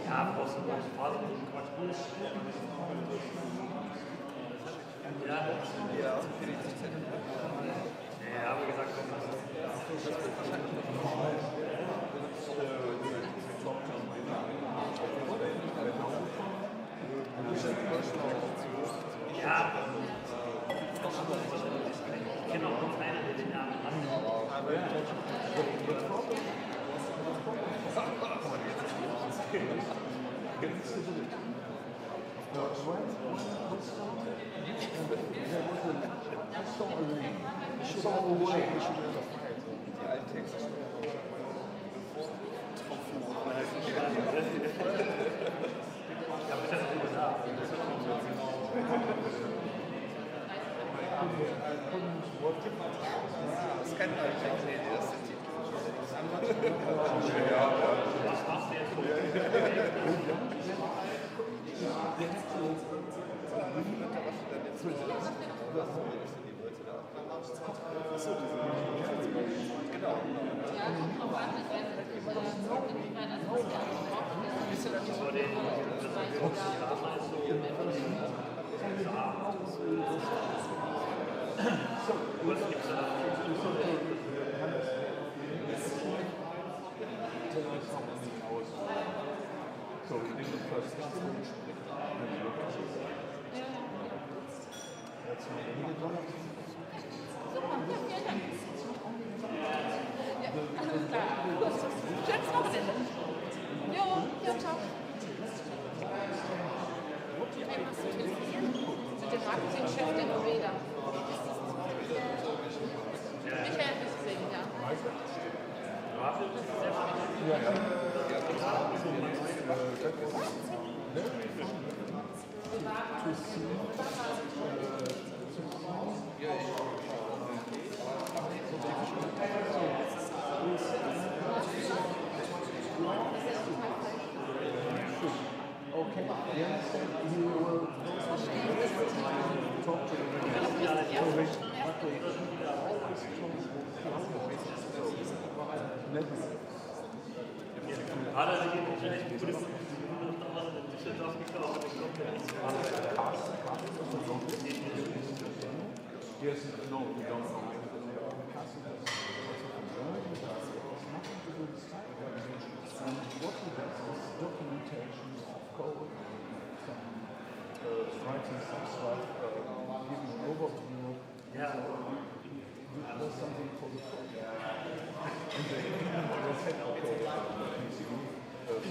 Ja, brauchst du Quatsch. Ja, wie gesagt, ja. Ich kenne auch noch einen, der den Namen Das kennt man nicht, der erste Titel. Was machst du jetzt So we do the first stage. That's not the needed one. Alles klar. Schönes Wochenende. Jo, ciao. Irgendwas zu telefonieren mit dem Marketingchef der Norweger. Michael deswegen, ja. Okay, Jens said he will talk to Hat er sich in echt gutes Düsseldorf gekauft? Ich glaube, der ist Yes, no, we don't know. And what he does is documentation of code, writing some stuff, giving an overview. Does something for the code. And they said, okay, please leave, so we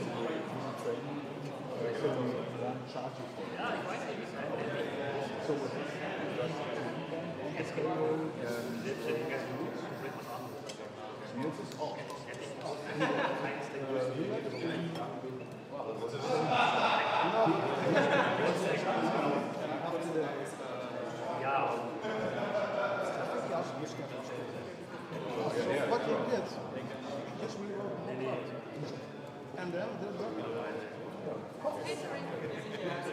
training, so we won't charge you for it. So with this, jetzt ist auch. Ja. What you did, just rewrote and then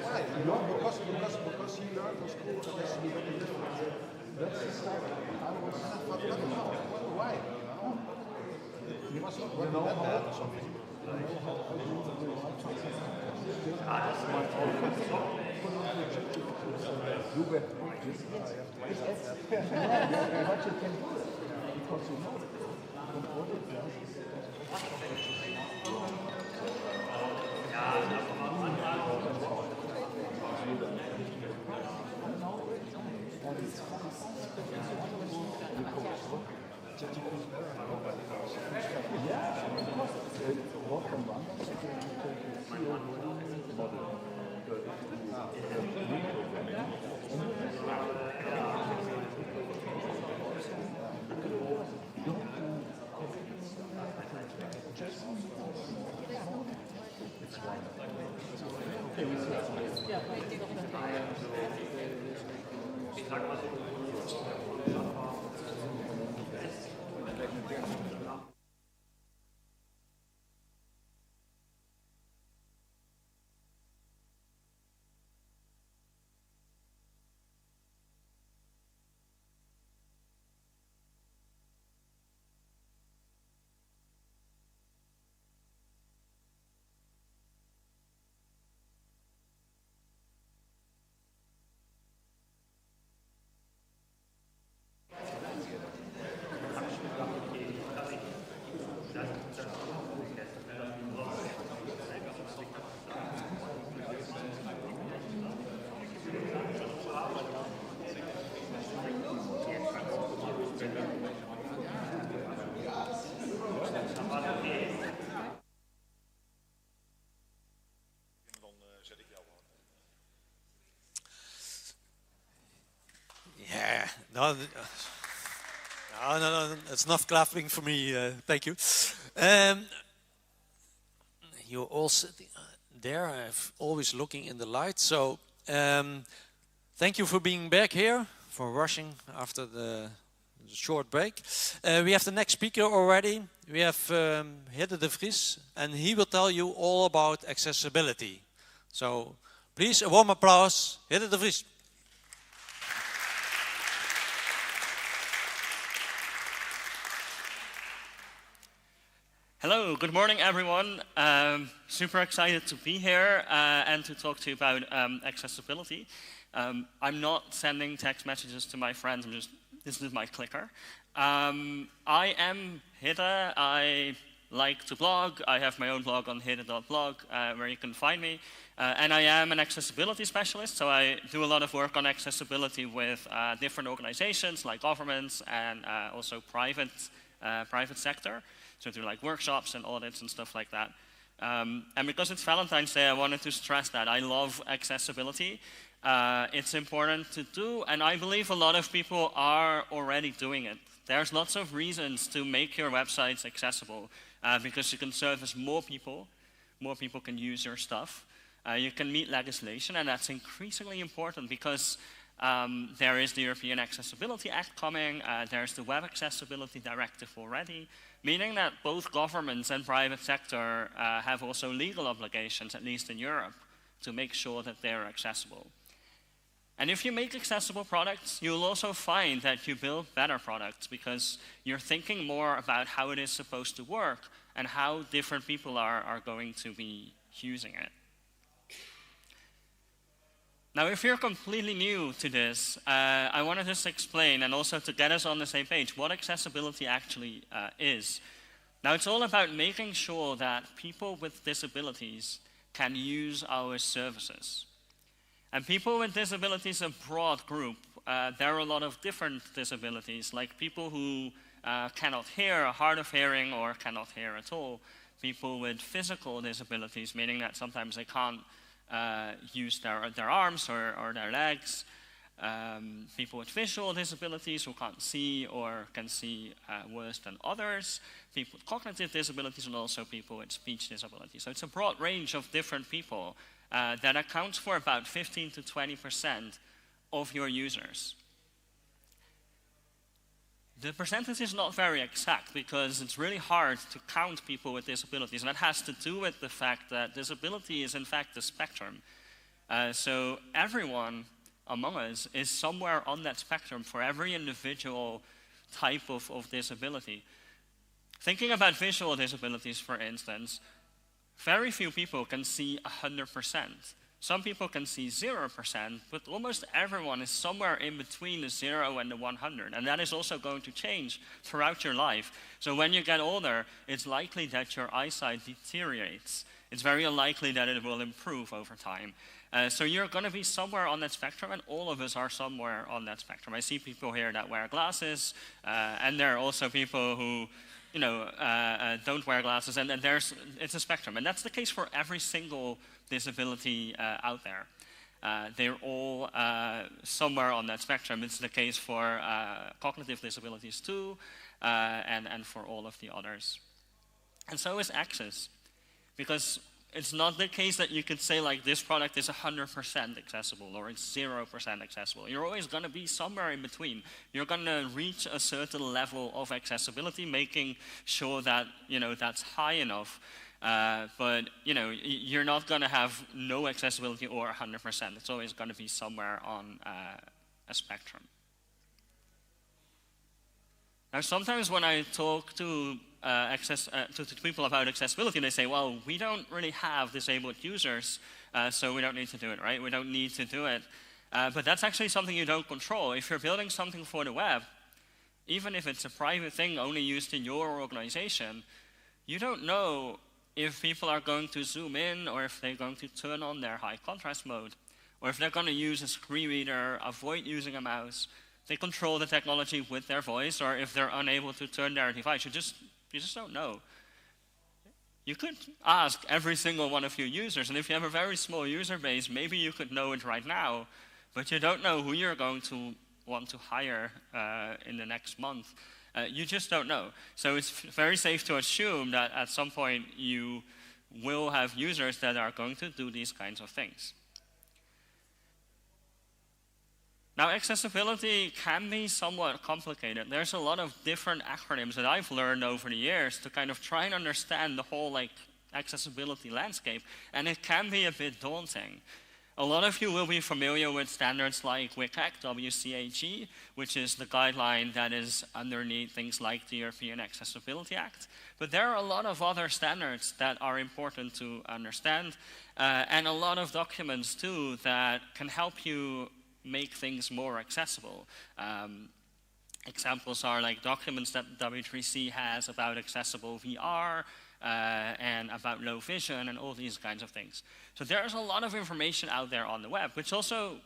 why? No, because he learned from school that that's very different. That's the stuff I was why? He was not working that bad or something. That's my problem. You were what you can do it because you know it. Ich sag mal so. No, it's not clapping for me. Thank you. You're all sitting there. I'm always looking in the light. So thank you for being back here, for rushing after the short break. We have the next speaker already. We have Hidde de Vries, and he will tell you all about accessibility. So please, a warm applause, Hidde de Vries. Hello, good morning everyone. Super excited to be here and to talk to you about accessibility. I'm not sending text messages to my friends, this is my clicker. I am Hidde, I like to blog. I have my own blog on hidde.blog where you can find me. And I am an accessibility specialist, so I do a lot of work on accessibility with different organizations like governments and also private sector. So do like workshops and audits and stuff like that. And because it's Valentine's Day, I wanted to stress that I love accessibility. It's important to do, and I believe a lot of people are already doing it. There's lots of reasons to make your websites accessible because you can service more people can use your stuff. You can meet legislation, and that's increasingly important because there is the European Accessibility Act coming, there's the Web Accessibility Directive already, meaning that both governments and private sector have also legal obligations, at least in Europe, to make sure that they're accessible. And if you make accessible products, you'll also find that you build better products because you're thinking more about how it is supposed to work and how different people are going to be using it. Now, if you're completely new to this, I want to just explain, and also to get us on the same page, what accessibility actually is. Now, it's all about making sure that people with disabilities can use our services. And people with disabilities is a broad group. There are a lot of different disabilities, like people who cannot hear, are hard of hearing, or cannot hear at all. People with physical disabilities, meaning that sometimes they can't use their arms or their legs. People with visual disabilities who can't see or can see worse than others. People with cognitive disabilities, and also people with speech disabilities. So it's a broad range of different people that accounts for about 15 to 20% of your users. The percentage is not very exact because it's really hard to count people with disabilities, and that has to do with the fact that disability is in fact a spectrum. So everyone among us is somewhere on that spectrum for every individual type of disability. Thinking about visual disabilities, for instance, very few people can see 100%. Some people can see 0%, but almost everyone is somewhere in between the 0 and the 100. And that is also going to change throughout your life. So when you get older, it's likely that your eyesight deteriorates. It's very unlikely that it will improve over time. So you're going to be somewhere on that spectrum, and all of us are somewhere on that spectrum. I see people here that wear glasses, and there are also people who don't wear glasses, and it's a spectrum. And that's the case for every single disability out there. They're all somewhere on that spectrum. It's the case for cognitive disabilities too, and for all of the others. And so is access, because it's not the case that you could say like this product is 100% accessible or it's 0% accessible. You're always going to be somewhere in between. You're going to reach a certain level of accessibility, making sure that that's high enough. But you're not going to have no accessibility or 100%. It's always going to be somewhere on a spectrum. Now, sometimes when I talk to people about accessibility, they say, well, we don't really have disabled users, so we don't need to do it, right? We don't need to do it. But that's actually something you don't control. If you're building something for the web, even if it's a private thing only used in your organization, you don't know if people are going to zoom in, or if they're going to turn on their high contrast mode, or if they're going to use a screen reader, avoid using a mouse. They control the technology with their voice, or if they're unable to turn their device. You just don't know. You could ask every single one of your users, and if you have a very small user base, maybe you could know it right now, but you don't know who you're going to want to hire in the next month. You just don't know. So it's very safe to assume that at some point you will have users that are going to do these kinds of things. Now, accessibility can be somewhat complicated. There's a lot of different acronyms that I've learned over the years to kind of try and understand the whole accessibility landscape, and it can be a bit daunting. A lot of you will be familiar with standards like WCAG, WCAG, which is the guideline that is underneath things like the European Accessibility Act. But there are a lot of other standards that are important to understand, and a lot of documents too that can help you make things more accessible. Examples are like documents that W3C has about accessible VR, and about low vision and all these kinds of things. So there's a lot of information out there on the web, which also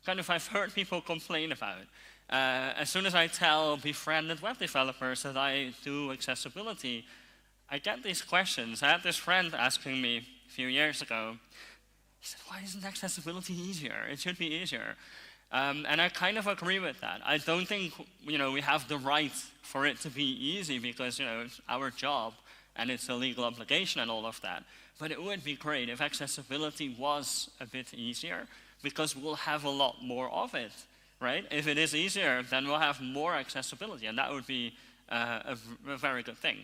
kind of I've heard people complain about. As soon as I tell befriended web developers that I do accessibility, I get these questions. I had this friend asking me a few years ago, he said, why isn't accessibility easier? It should be easier. And I kind of agree with that. I don't think we have the right for it to be easy because it's our job and it's a legal obligation and all of that. But it would be great if accessibility was a bit easier because we'll have a lot more of it, right? If it is easier, then we'll have more accessibility, and that would be a very good thing.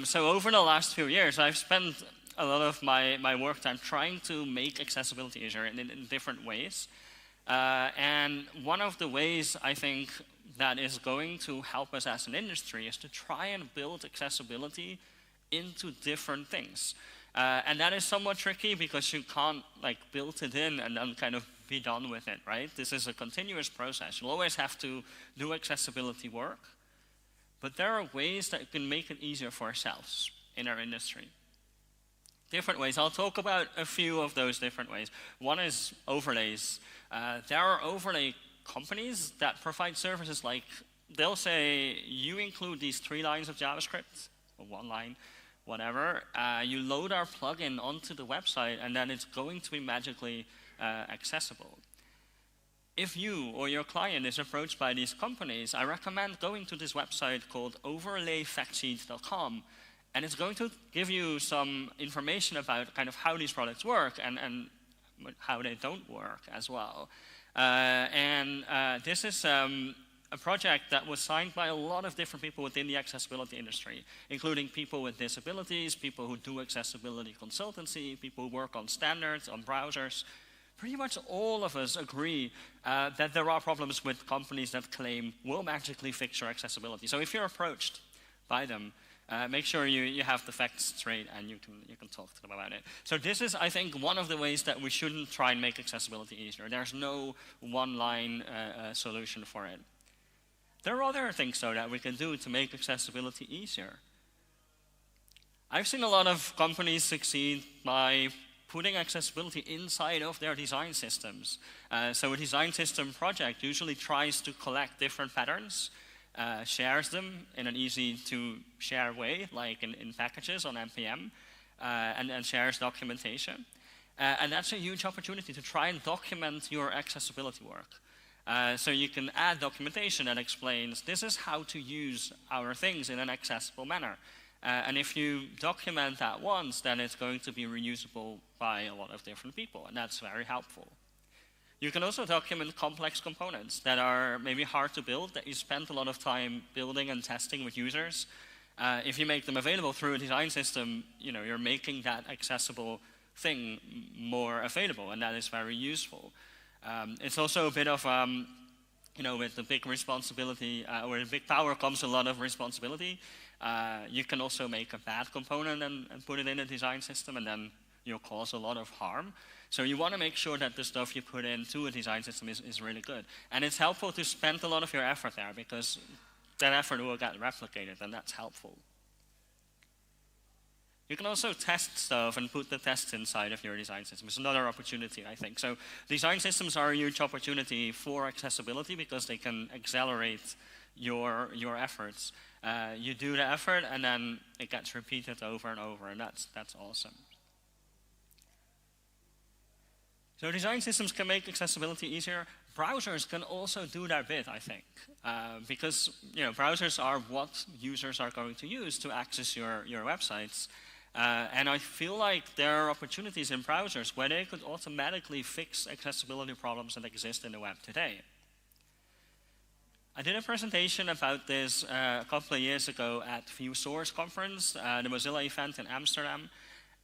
So over the last few years, I've spent a lot of my work time trying to make accessibility easier in different ways. And one of the ways I think that is going to help us as an industry is to try and build accessibility into different things. And that is somewhat tricky because you can't build it in and then kind of be done with it, right? This is a continuous process. You'll always have to do accessibility work, but there are ways that can make it easier for ourselves in our industry. Different ways. I'll talk about a few of those different ways. One is overlays. There are overlay companies that provide services like, they'll say, you include these 3 lines of JavaScript, or 1 line, whatever. You load our plugin onto the website, and then it's going to be magically accessible. If you or your client is approached by these companies, I recommend going to this website called overlayfactsheet.com, and it's going to give you some information about kind of how these products work and how they don't work as well. This is a project that was signed by a lot of different people within the accessibility industry, including people with disabilities, people who do accessibility consultancy, people who work on standards, on browsers. Pretty much all of us agree that there are problems with companies that claim we'll magically fix your accessibility. So if you're approached by them, make sure you have the facts straight and you can talk to them about it. So this is, I think, one of the ways that we shouldn't try and make accessibility easier. There's no one-line solution for it. There are other things, though, that we can do to make accessibility easier. I've seen a lot of companies succeed by putting accessibility inside of their design systems. So a design system project usually tries to collect different patterns, shares them in an easy-to-share way, like in packages on NPM, and shares documentation. And that's a huge opportunity to try and document your accessibility work. So you can add documentation that explains this is how to use our things in an accessible manner. And if you document that once, then it's going to be reusable by a lot of different people, and that's very helpful. You can also document complex components that are maybe hard to build, that you spend a lot of time building and testing with users. If you make them available through a design system, you're making that accessible thing more available, and that is very useful. It's also a bit of, with the big responsibility, or the big power comes a lot of responsibility. You can also make a bad component and put it in a design system, and then you'll cause a lot of harm. So you want to make sure that the stuff you put into a design system is really good. And it's helpful to spend a lot of your effort there, because that effort will get replicated, and that's helpful. You can also test stuff and put the tests inside of your design system. It's another opportunity, I think. So design systems are a huge opportunity for accessibility because they can accelerate your efforts. You do the effort, and then it gets repeated over and over, and that's awesome. So design systems can make accessibility easier, browsers can also do their bit, I think, because browsers are what users are going to use to access your websites. And I feel like there are opportunities in browsers where they could automatically fix accessibility problems that exist in the web today. I did a presentation about this a couple of years ago at View Source conference, the Mozilla event in Amsterdam,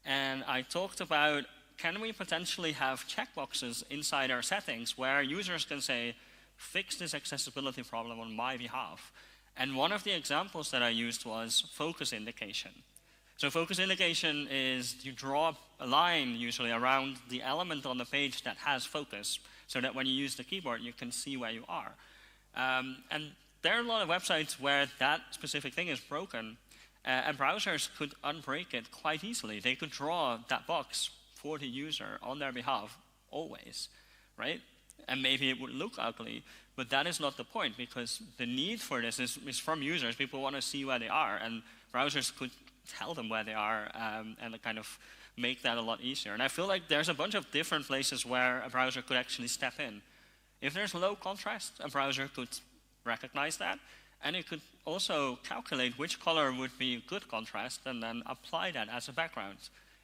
and I talked about, can we potentially have checkboxes inside our settings where users can say, fix this accessibility problem on my behalf? And one of the examples that I used was focus indication. So focus indication is you draw a line usually around the element on the page that has focus so that when you use the keyboard you can see where you are. And there are a lot of websites where that specific thing is broken and browsers could unbreak it quite easily. They could draw that box for the user on their behalf always, right? And maybe it would look ugly, but that is not the point because the need for this is from users. People want to see where they are, and browsers could tell them where they are and kind of make that a lot easier. And I feel like there's a bunch of different places where a browser could actually step in. If there's low contrast, a browser could recognize that, and it could also calculate which color would be good contrast and then apply that as a background.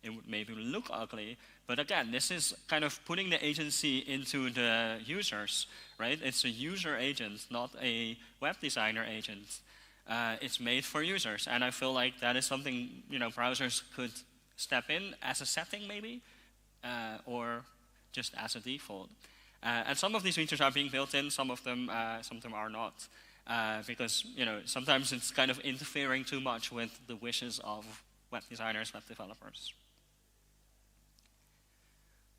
It would maybe look ugly, but again, this is kind of putting the agency into the users, right? It's a user agent, not a web designer agent. It's made for users, and I feel like that is something browsers could step in as a setting maybe, or just as a default. And some of these features are being built in, some of them are not, because sometimes it's kind of interfering too much with the wishes of web designers, web developers.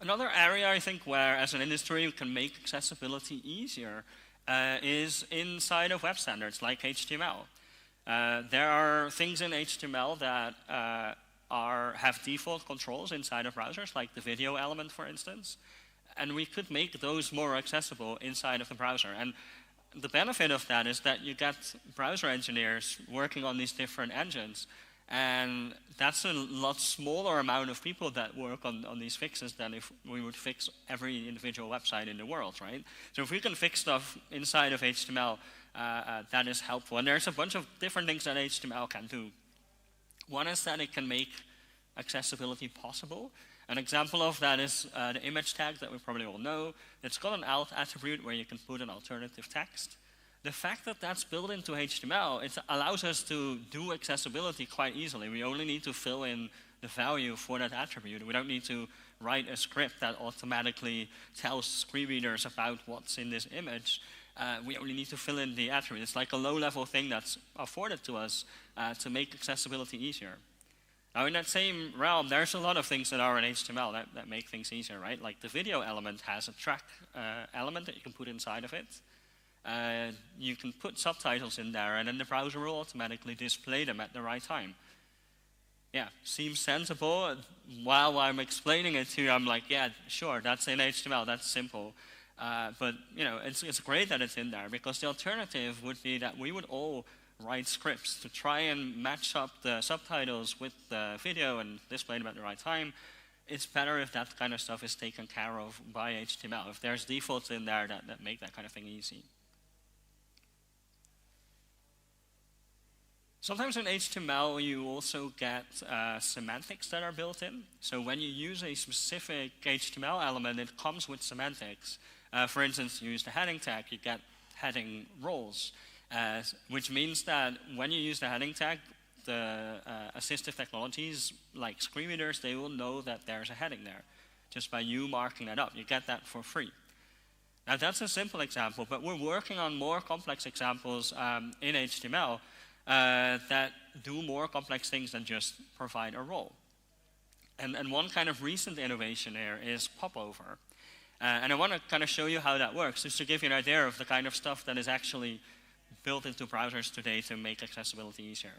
Another area I think where, as an industry, we can make accessibility easier is inside of web standards like HTML. There are things in HTML that have default controls inside of browsers, like the video element, for instance. And we could make those more accessible inside of the browser. And the benefit of that is that you get browser engineers working on these different engines. And that's a lot smaller amount of people that work on these fixes than if we would fix every individual website in the world, right? So if we can fix stuff inside of HTML, that is helpful. And there's a bunch of different things that HTML can do. One is that it can make accessibility possible. An example of that is the image tag that we probably all know. It's got an alt attribute where you can put an alternative text. The fact that that's built into HTML, it allows us to do accessibility quite easily. We only need to fill in the value for that attribute. We don't need to write a script that automatically tells screen readers about what's in this image. We only need to fill in the attribute. It's like a low-level thing that's afforded to us to make accessibility easier. Now, in that same realm, there's a lot of things that are in HTML that make things easier, right? Like the video element has a track element that you can put inside of it. You can put subtitles in there, and then the browser will automatically display them at the right time. Yeah, seems sensible. While I'm explaining it to you, I'm like, yeah, sure, that's in HTML, that's simple. But it's great that it's in there, because the alternative would be that we would all write scripts to try and match up the subtitles with the video and display them at the right time. It's better if that kind of stuff is taken care of by HTML, if there's defaults in there that make that kind of thing easy. Sometimes in HTML you also get semantics that are built in. So when you use a specific HTML element, it comes with semantics. For instance, you use the heading tag, you get heading roles, which means that when you use the heading tag, the assistive technologies like screen readers, they will know that there's a heading there. Just by you marking that up, you get that for free. Now that's a simple example, but we're working on more complex examples in HTML that do more complex things than just provide a role. And one kind of recent innovation here is popover. And I want to kind of show you how that works, just to give you an idea of the kind of stuff that is actually built into browsers today to make accessibility easier.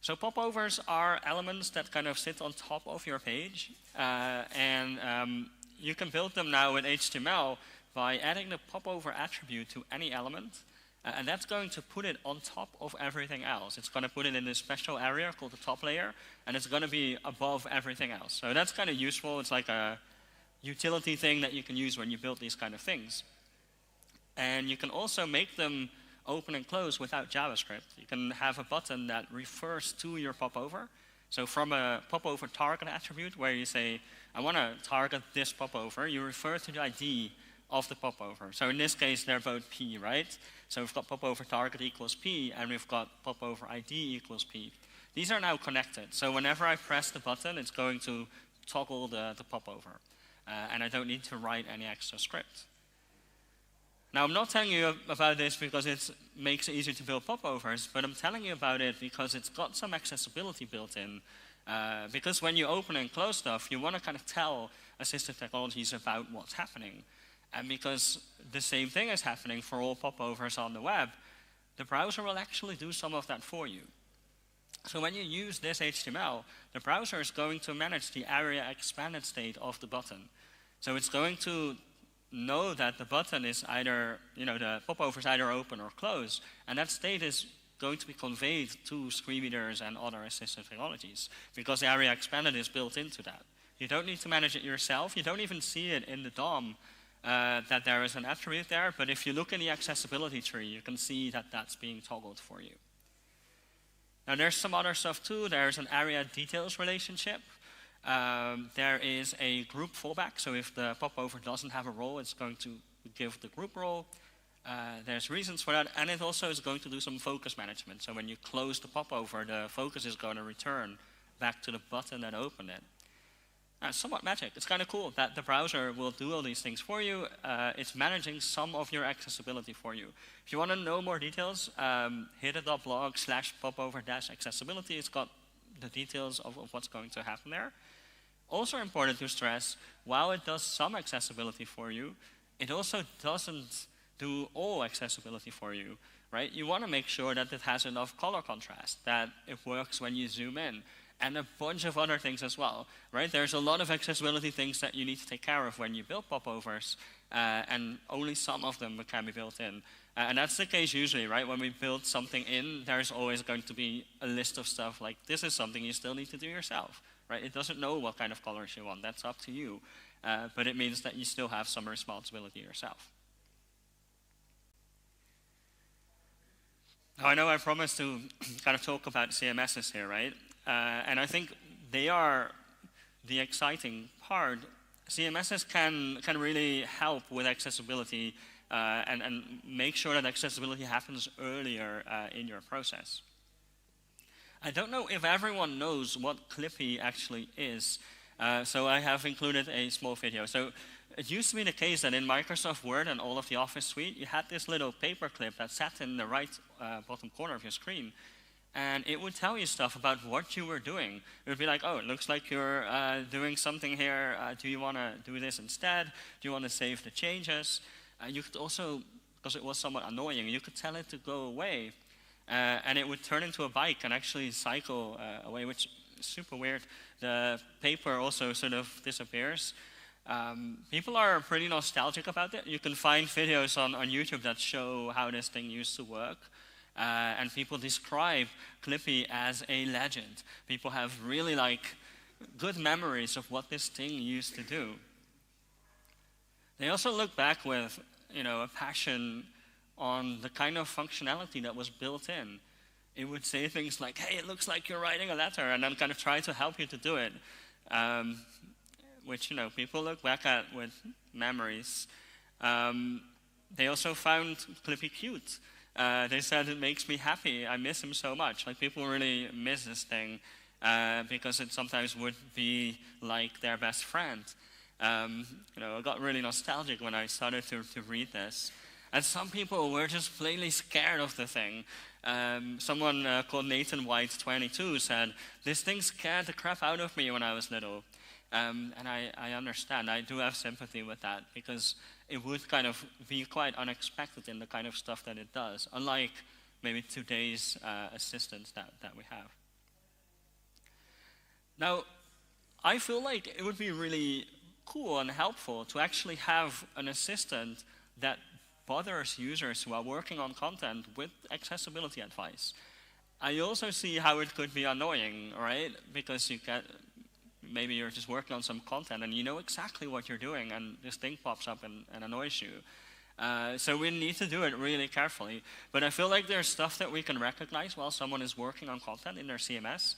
So popovers are elements that kind of sit on top of your page, and you can build them now in HTML by adding the popover attribute to any element, and that's going to put it on top of everything else. It's going to put it in this special area called the top layer, and it's going to be above everything else. So that's kind of useful. It's like a utility thing that you can use when you build these kind of things. And you can also make them open and close without JavaScript. You can have a button that refers to your popover. So from a popover target attribute where you say, I want to target this popover, you refer to the ID of the popover. So in this case, they're both P, right? So we've got popover target equals P, and we've got popover ID equals P. These are now connected. So whenever I press the button, it's going to toggle the popover. And I don't need to write any extra script. Now, I'm not telling you about this because it makes it easier to build popovers, but I'm telling you about it because it's got some accessibility built in. Because when you open and close stuff, you want to kind of tell assistive technologies about what's happening. And because the same thing is happening for all popovers on the web, the browser will actually do some of that for you. So when you use this HTML, the browser is going to manage the area expanded state of the button. So it's going to know that the button is either, the popover is either open or closed, and that state is going to be conveyed to screen readers and other assistive technologies because the area expanded is built into that. You don't need to manage it yourself. You don't even see it in the DOM that there is an attribute there, but if you look in the accessibility tree, you can see that that's being toggled for you. Now there's some other stuff too. There's an area details relationship. There is a group fallback, so if the popover doesn't have a role, it's going to give the group role. There's reasons for that, and it also is going to do some focus management. So when you close the popover, the focus is going to return back to the button that opened it. It's somewhat magic. It's kind of cool that the browser will do all these things for you. It's managing some of your accessibility for you. If you want to know more details, hidde.blog/popover-accessibility. It's got the details of what's going to happen there. Also important to stress, while it does some accessibility for you, it also doesn't do all accessibility for you, right? You want to make sure that it has enough color contrast, that it works when you zoom in, and a bunch of other things as well, right? There's a lot of accessibility things that you need to take care of when you build popovers, and only some of them can be built in. And that's the case usually, right? When we build something in, there's always going to be a list of stuff like, this is something you still need to do yourself, right? It doesn't know what kind of colors you want. That's up to you. But it means that you still have some responsibility yourself. Now, I know I promised to kind of talk about CMSs here, right? And I think they are the exciting part. CMSs can really help with accessibility and make sure that accessibility happens earlier in your process. I don't know if everyone knows what Clippy actually is, so I have included a small video. So it used to be the case that in Microsoft Word and all of the Office suite, you had this little paper clip that sat in the right bottom corner of your screen, and it would tell you stuff about what you were doing. It would be like, oh, it looks like you're doing something here. Do you want to do this instead? Do you want to save the changes? You could also, because it was somewhat annoying, you could tell it to go away, and it would turn into a bike and actually cycle away, which is super weird. The paper also sort of disappears. People are pretty nostalgic about it. You can find videos on YouTube that show how this thing used to work. And people describe Clippy as a legend. People have really good memories of what this thing used to do. They also look back with a passion on the kind of functionality that was built in. It would say things like, hey, it looks like you're writing a letter, and then kind of try to help you to do it. Which people look back at with memories. They also found Clippy cute. They said it makes me happy. I miss him so much. People really miss this thing because it sometimes would be like their best friend. I got really nostalgic when I started to read this. And some people were just plainly scared of the thing. Someone called Nathan White 22 said, this thing scared the crap out of me when I was little. And I understand. I do have sympathy with that because it would kind of be quite unexpected in the kind of stuff that it does, unlike maybe today's assistants that we have. Now, I feel like it would be really cool and helpful to actually have an assistant that bothers users who are working on content with accessibility advice. I also see how it could be annoying, right? Because maybe you're just working on some content and you know exactly what you're doing, and this thing pops up and annoys you. So we need to do it really carefully. But I feel like there's stuff that we can recognize while someone is working on content in their CMS,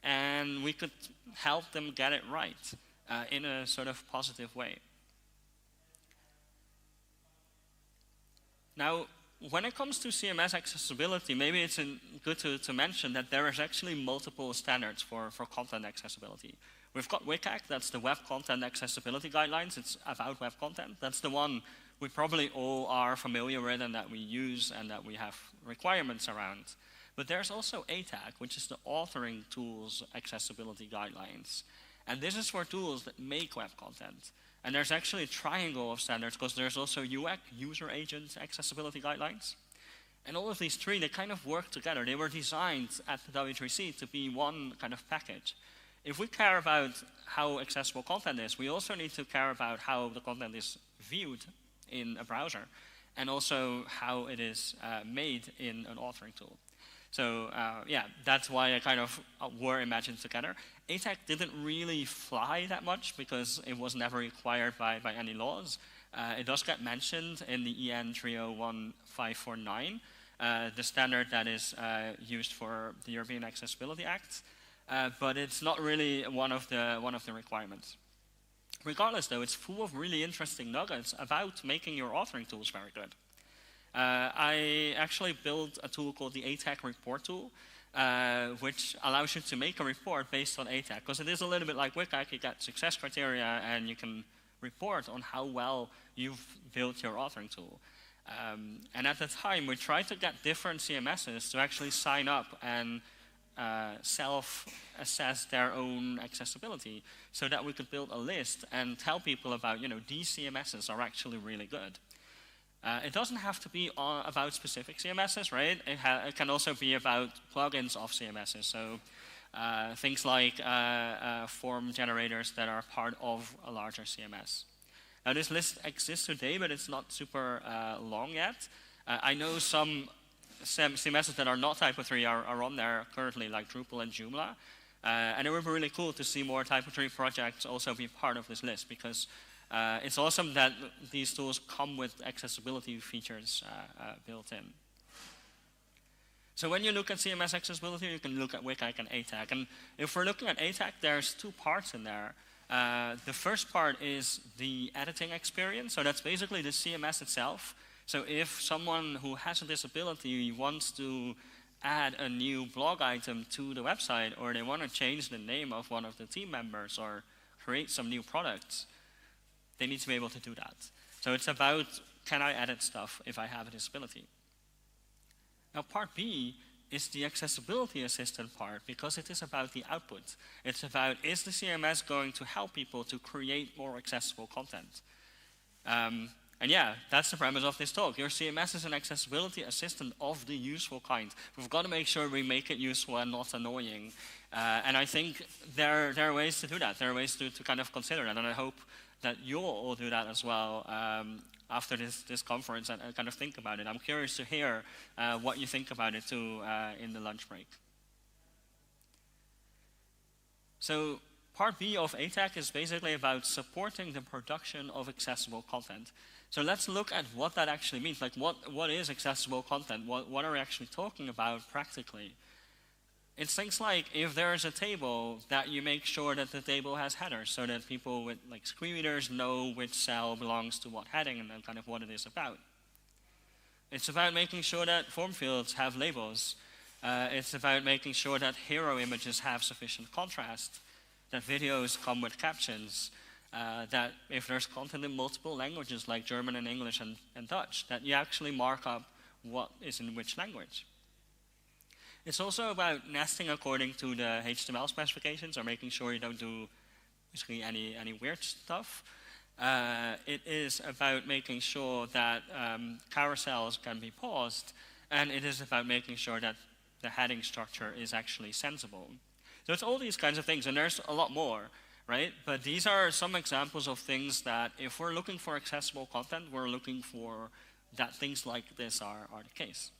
and we could help them get it right in a sort of positive way. Now, when it comes to CMS accessibility, maybe it's good to mention that there is actually multiple standards for content accessibility. We've got WCAG, that's the Web Content Accessibility Guidelines. It's about web content. That's the one we probably all are familiar with and that we use and that we have requirements around. But there's also ATAG, which is the Authoring Tools Accessibility Guidelines. And this is for tools that make web content. And there's actually a triangle of standards because there's also UAC, User Agent Accessibility Guidelines. And all of these three, they kind of work together. They were designed at the W3C to be one kind of package. If we care about how accessible content is, we also need to care about how the content is viewed in a browser, and also how it is made in an authoring tool. So yeah, that's why I kind of were imagined together. ATAG didn't really fly that much because it was never required by any laws. It does get mentioned in the EN 301549, the standard that is used for the European Accessibility Act, but it's not really one of the requirements. Regardless, though, it's full of really interesting nuggets about making your authoring tools very good. I actually built a tool called the ATAG report tool, which allows you to make a report based on ATAG, because it is a little bit like WCAG. You get success criteria, and you can report on how well you've built your authoring tool. And at the time, we tried to get different CMSs to actually sign up and self-assess their own accessibility, so that we could build a list and tell people about, these CMSs are actually really good. It doesn't have to be about specific CMSs, right? It can also be about plugins of CMSs. So things like form generators that are part of a larger CMS. Now this list exists today, but it's not super long yet. I know some CMSs that are not Typo 3 are on there currently, like Drupal and Joomla. And it would be really cool to see more Typo 3 projects also be part of this list, because it's awesome that these tools come with accessibility features built in. So when you look at CMS accessibility, you can look at WCAG and ATAG. And if we're looking at ATAG, there's two parts in there. The first part is the editing experience. So that's basically the CMS itself. So if someone who has a disability wants to add a new blog item to the website, or they want to change the name of one of the team members or create some new products, they need to be able to do that. So it's about, can I edit stuff if I have a disability? Now part B is the accessibility assistant part, because it is about the output. It's about, is the CMS going to help people to create more accessible content? And yeah, that's the premise of this talk. Your CMS is an accessibility assistant of the useful kind. We've got to make sure we make it useful and not annoying. And I think there are ways to do that. There are ways to kind of consider that. And I hope that you'll all do that as well after this conference and kind of think about it. I'm curious to hear what you think about it too in the lunch break. So part B of ATAG is basically about supporting the production of accessible content. So let's look at what that actually means. Like, what is accessible content? What are we actually talking about practically? It's things like, if there is a table, that you make sure that the table has headers, so that people with like screen readers know which cell belongs to what heading and then kind of what it is about. It's about making sure that form fields have labels. It's about making sure that hero images have sufficient contrast, that videos come with captions, that if there's content in multiple languages like German and English and Dutch, that you actually mark up what is in which language. It's also about nesting according to the HTML specifications, or making sure you don't do basically any weird stuff. It is about making sure that carousels can be paused, and it is about making sure that the heading structure is actually sensible. So it's all these kinds of things, and there's a lot more, right? But these are some examples of things that, if we're looking for accessible content, we're looking for that things like this are the case.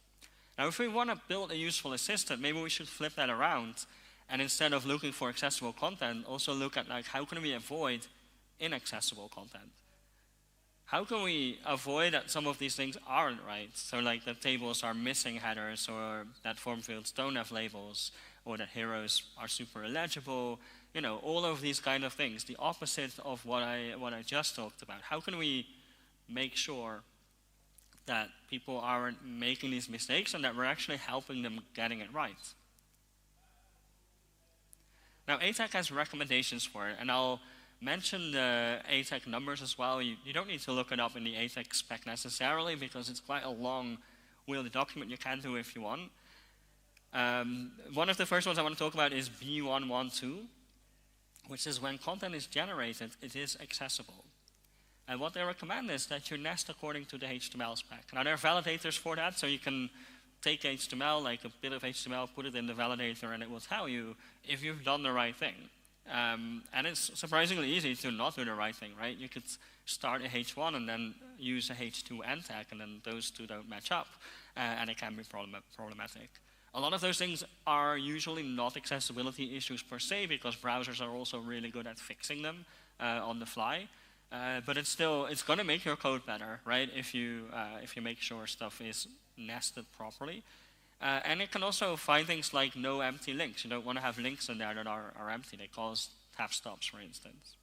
Now, if we want to build a useful assistant, maybe we should flip that around And instead of looking for accessible content, also look at like, how can we avoid inaccessible content? How can we avoid that some of these things aren't right? So like that tables are missing headers, or that form fields don't have labels, or that heroes are super illegible, you know, all of these kind of things, the opposite of what I just talked about. How can we make sure that people aren't making these mistakes and that we're actually helping them getting it right? Now, ATAC has recommendations for it, and I'll mention the ATAC numbers as well. You don't need to look it up in the ATAC spec necessarily, because it's quite a long wieldy document. You can do if you want. One of the first ones I want to talk about is B112, which is when content is generated, it is accessible. And what they recommend is that you nest according to the HTML spec. Now, there are validators for that, so you can take HTML, like a bit of HTML, put it in the validator, and it will tell you if you've done the right thing. And it's surprisingly easy to not do the right thing, right? You could start a H1 and then use a H2 end tag, and then those two don't match up, and it can be problematic. A lot of those things are usually not accessibility issues per se, because browsers are also really good at fixing them on the fly. But it's going to make your code better, right? If you make sure stuff is nested properly. And it can also find things like no empty links. You don't want to have links in there that are empty. They cause tab stops, for instance.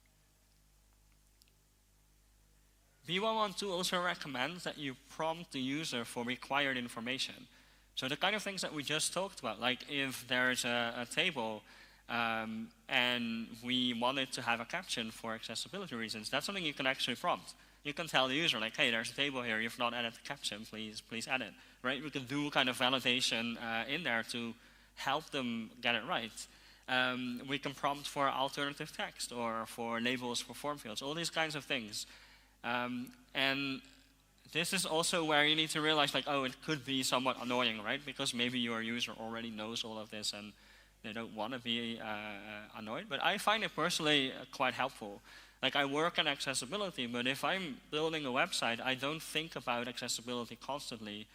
B112 also recommends that you prompt the user for required information. So the kind of things that we just talked about, like if there's a table and we wanted to have a caption for accessibility reasons, that's something you can actually prompt. You can tell the user, like, hey, there's a table here, you've not added the caption, please add it, right? We can do kind of validation in there to help them get it right. We can prompt for alternative text or for labels for form fields, all these kinds of things. And this is also where you need to realize, like, oh, it could be somewhat annoying, right? Because maybe your user already knows all of this and they don't want to be annoyed. But I find it personally quite helpful. Like, I work in accessibility, but if I'm building a website, I don't think about accessibility constantly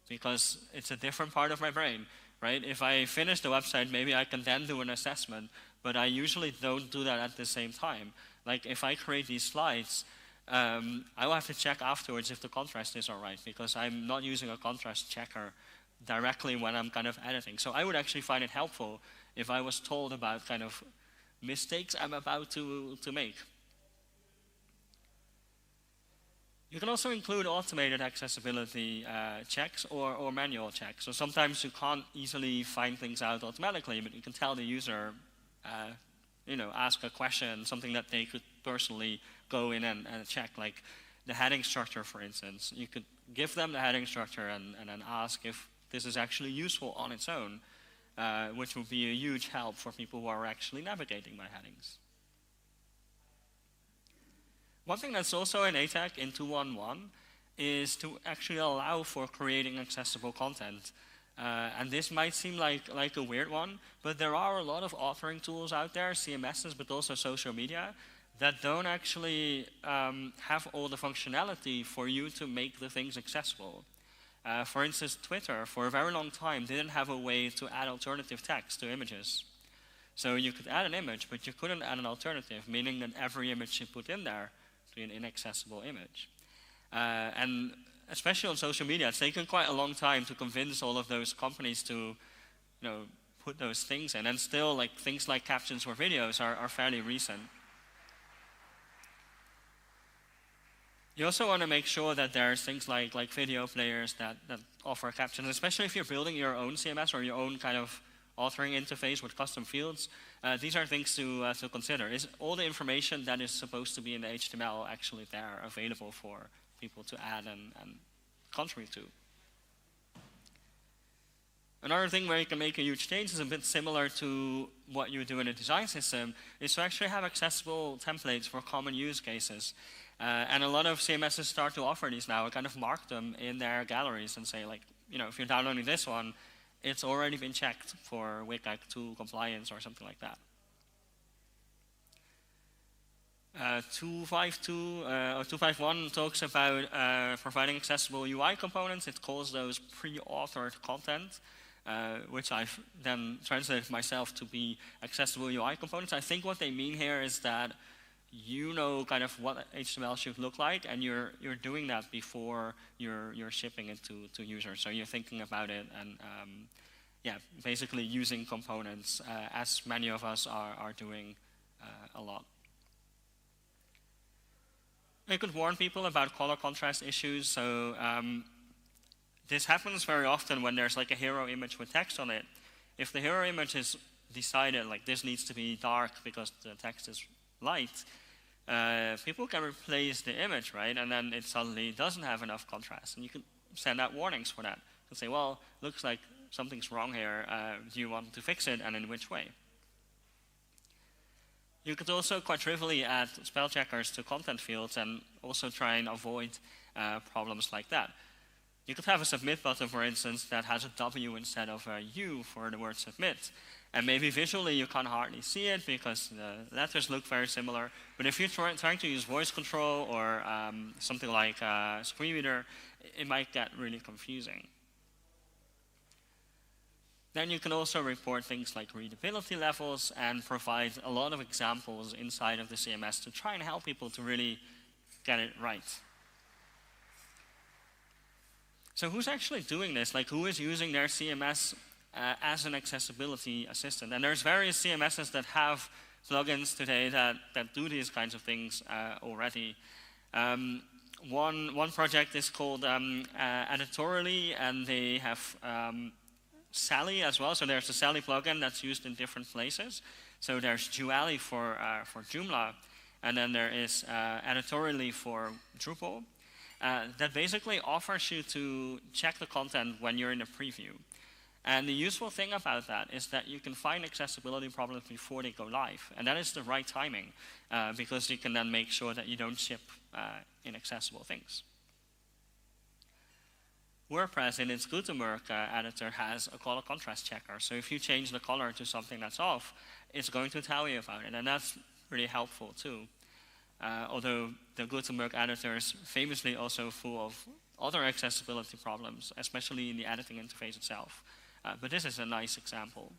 because it's a different part of my brain, right? If I finish the website, maybe I can then do an assessment, but I usually don't do that at the same time. Like, if I create these slides, I will have to check afterwards if the contrast is all right, because I'm not using a contrast checker directly when I'm kind of editing. So I would actually find it helpful if I was told about kind of mistakes I'm about to make. You can also include automated accessibility checks or manual checks. So sometimes you can't easily find things out automatically, but you can tell the user, ask a question, something that they could personally go in and check, like the heading structure, for instance. You could give them the heading structure and then ask if this is actually useful on its own, which would be a huge help for people who are actually navigating my headings. One thing that's also in ATAC in 2.1.1 is to actually allow for creating accessible content. And this might seem like a weird one, but there are a lot of authoring tools out there, CMSs, but also social media, that don't actually have all the functionality for you to make the things accessible. For instance, Twitter, for a very long time, didn't have a way to add alternative text to images. So you could add an image, but you couldn't add an alternative, meaning that every image you put in there would be an inaccessible image. And especially on social media, it's taken quite a long time to convince all of those companies to, put those things in. And still, like things like captions for videos are fairly recent. You also want to make sure that there's things like video players that offer captions, especially if you're building your own CMS or your own kind of authoring interface with custom fields. These are things to consider. Is all the information that is supposed to be in the HTML actually there, available for people to add and contribute to? Another thing where you can make a huge change is a bit similar to what you do in a design system, is to actually have accessible templates for common use cases. And a lot of CMSs start to offer these now and kind of mark them in their galleries and say, like, if you're downloading this one, it's already been checked for WCAG 2 compliance or something like that. 2.5.2 or 2.5.1 talks about providing accessible UI components. It calls those pre-authored content. which I've then translated myself to be accessible UI components. I think what they mean here is that you know kind of what HTML should look like, and you're doing that before you're shipping it to users. So you're thinking about it and yeah, basically using components as many of us are doing a lot. I could warn people about color contrast issues. So this happens very often when there's like a hero image with text on it. If the hero image is decided like this needs to be dark because the text is light, people can replace the image, right? And then it suddenly doesn't have enough contrast. And you can send out warnings for that. You can say, well, looks like something's wrong here. Do you want to fix it, and in which way? You could also quite trivially add spell checkers to content fields and also try and avoid problems like that. You could have a submit button, for instance, that has a W instead of a U for the word submit. And maybe visually you can't hardly see it because the letters look very similar. But if you're trying to use voice control or something like a screen reader, it might get really confusing. Then you can also report things like readability levels and provide a lot of examples inside of the CMS to try and help people to really get it right. So who's actually doing this? Like, who is using their CMS as an accessibility assistant? And there's various CMSs that have plugins today that do these kinds of things already. One project is called Editorially, and they have Sally as well. So there's a Sally plugin that's used in different places. So there's Dually for Joomla, and then there is Editorially for Drupal. That basically offers you to check the content when you're in a preview. And the useful thing about that is that you can find accessibility problems before they go live. And that is the right timing, because you can then make sure that you don't ship inaccessible things. WordPress in its Gutenberg editor has a color contrast checker. So if you change the color to something that's off, it's going to tell you about it. And that's really helpful too. Although the Gutenberg editor is famously also full of other accessibility problems, especially in the editing interface itself. But this is a nice example.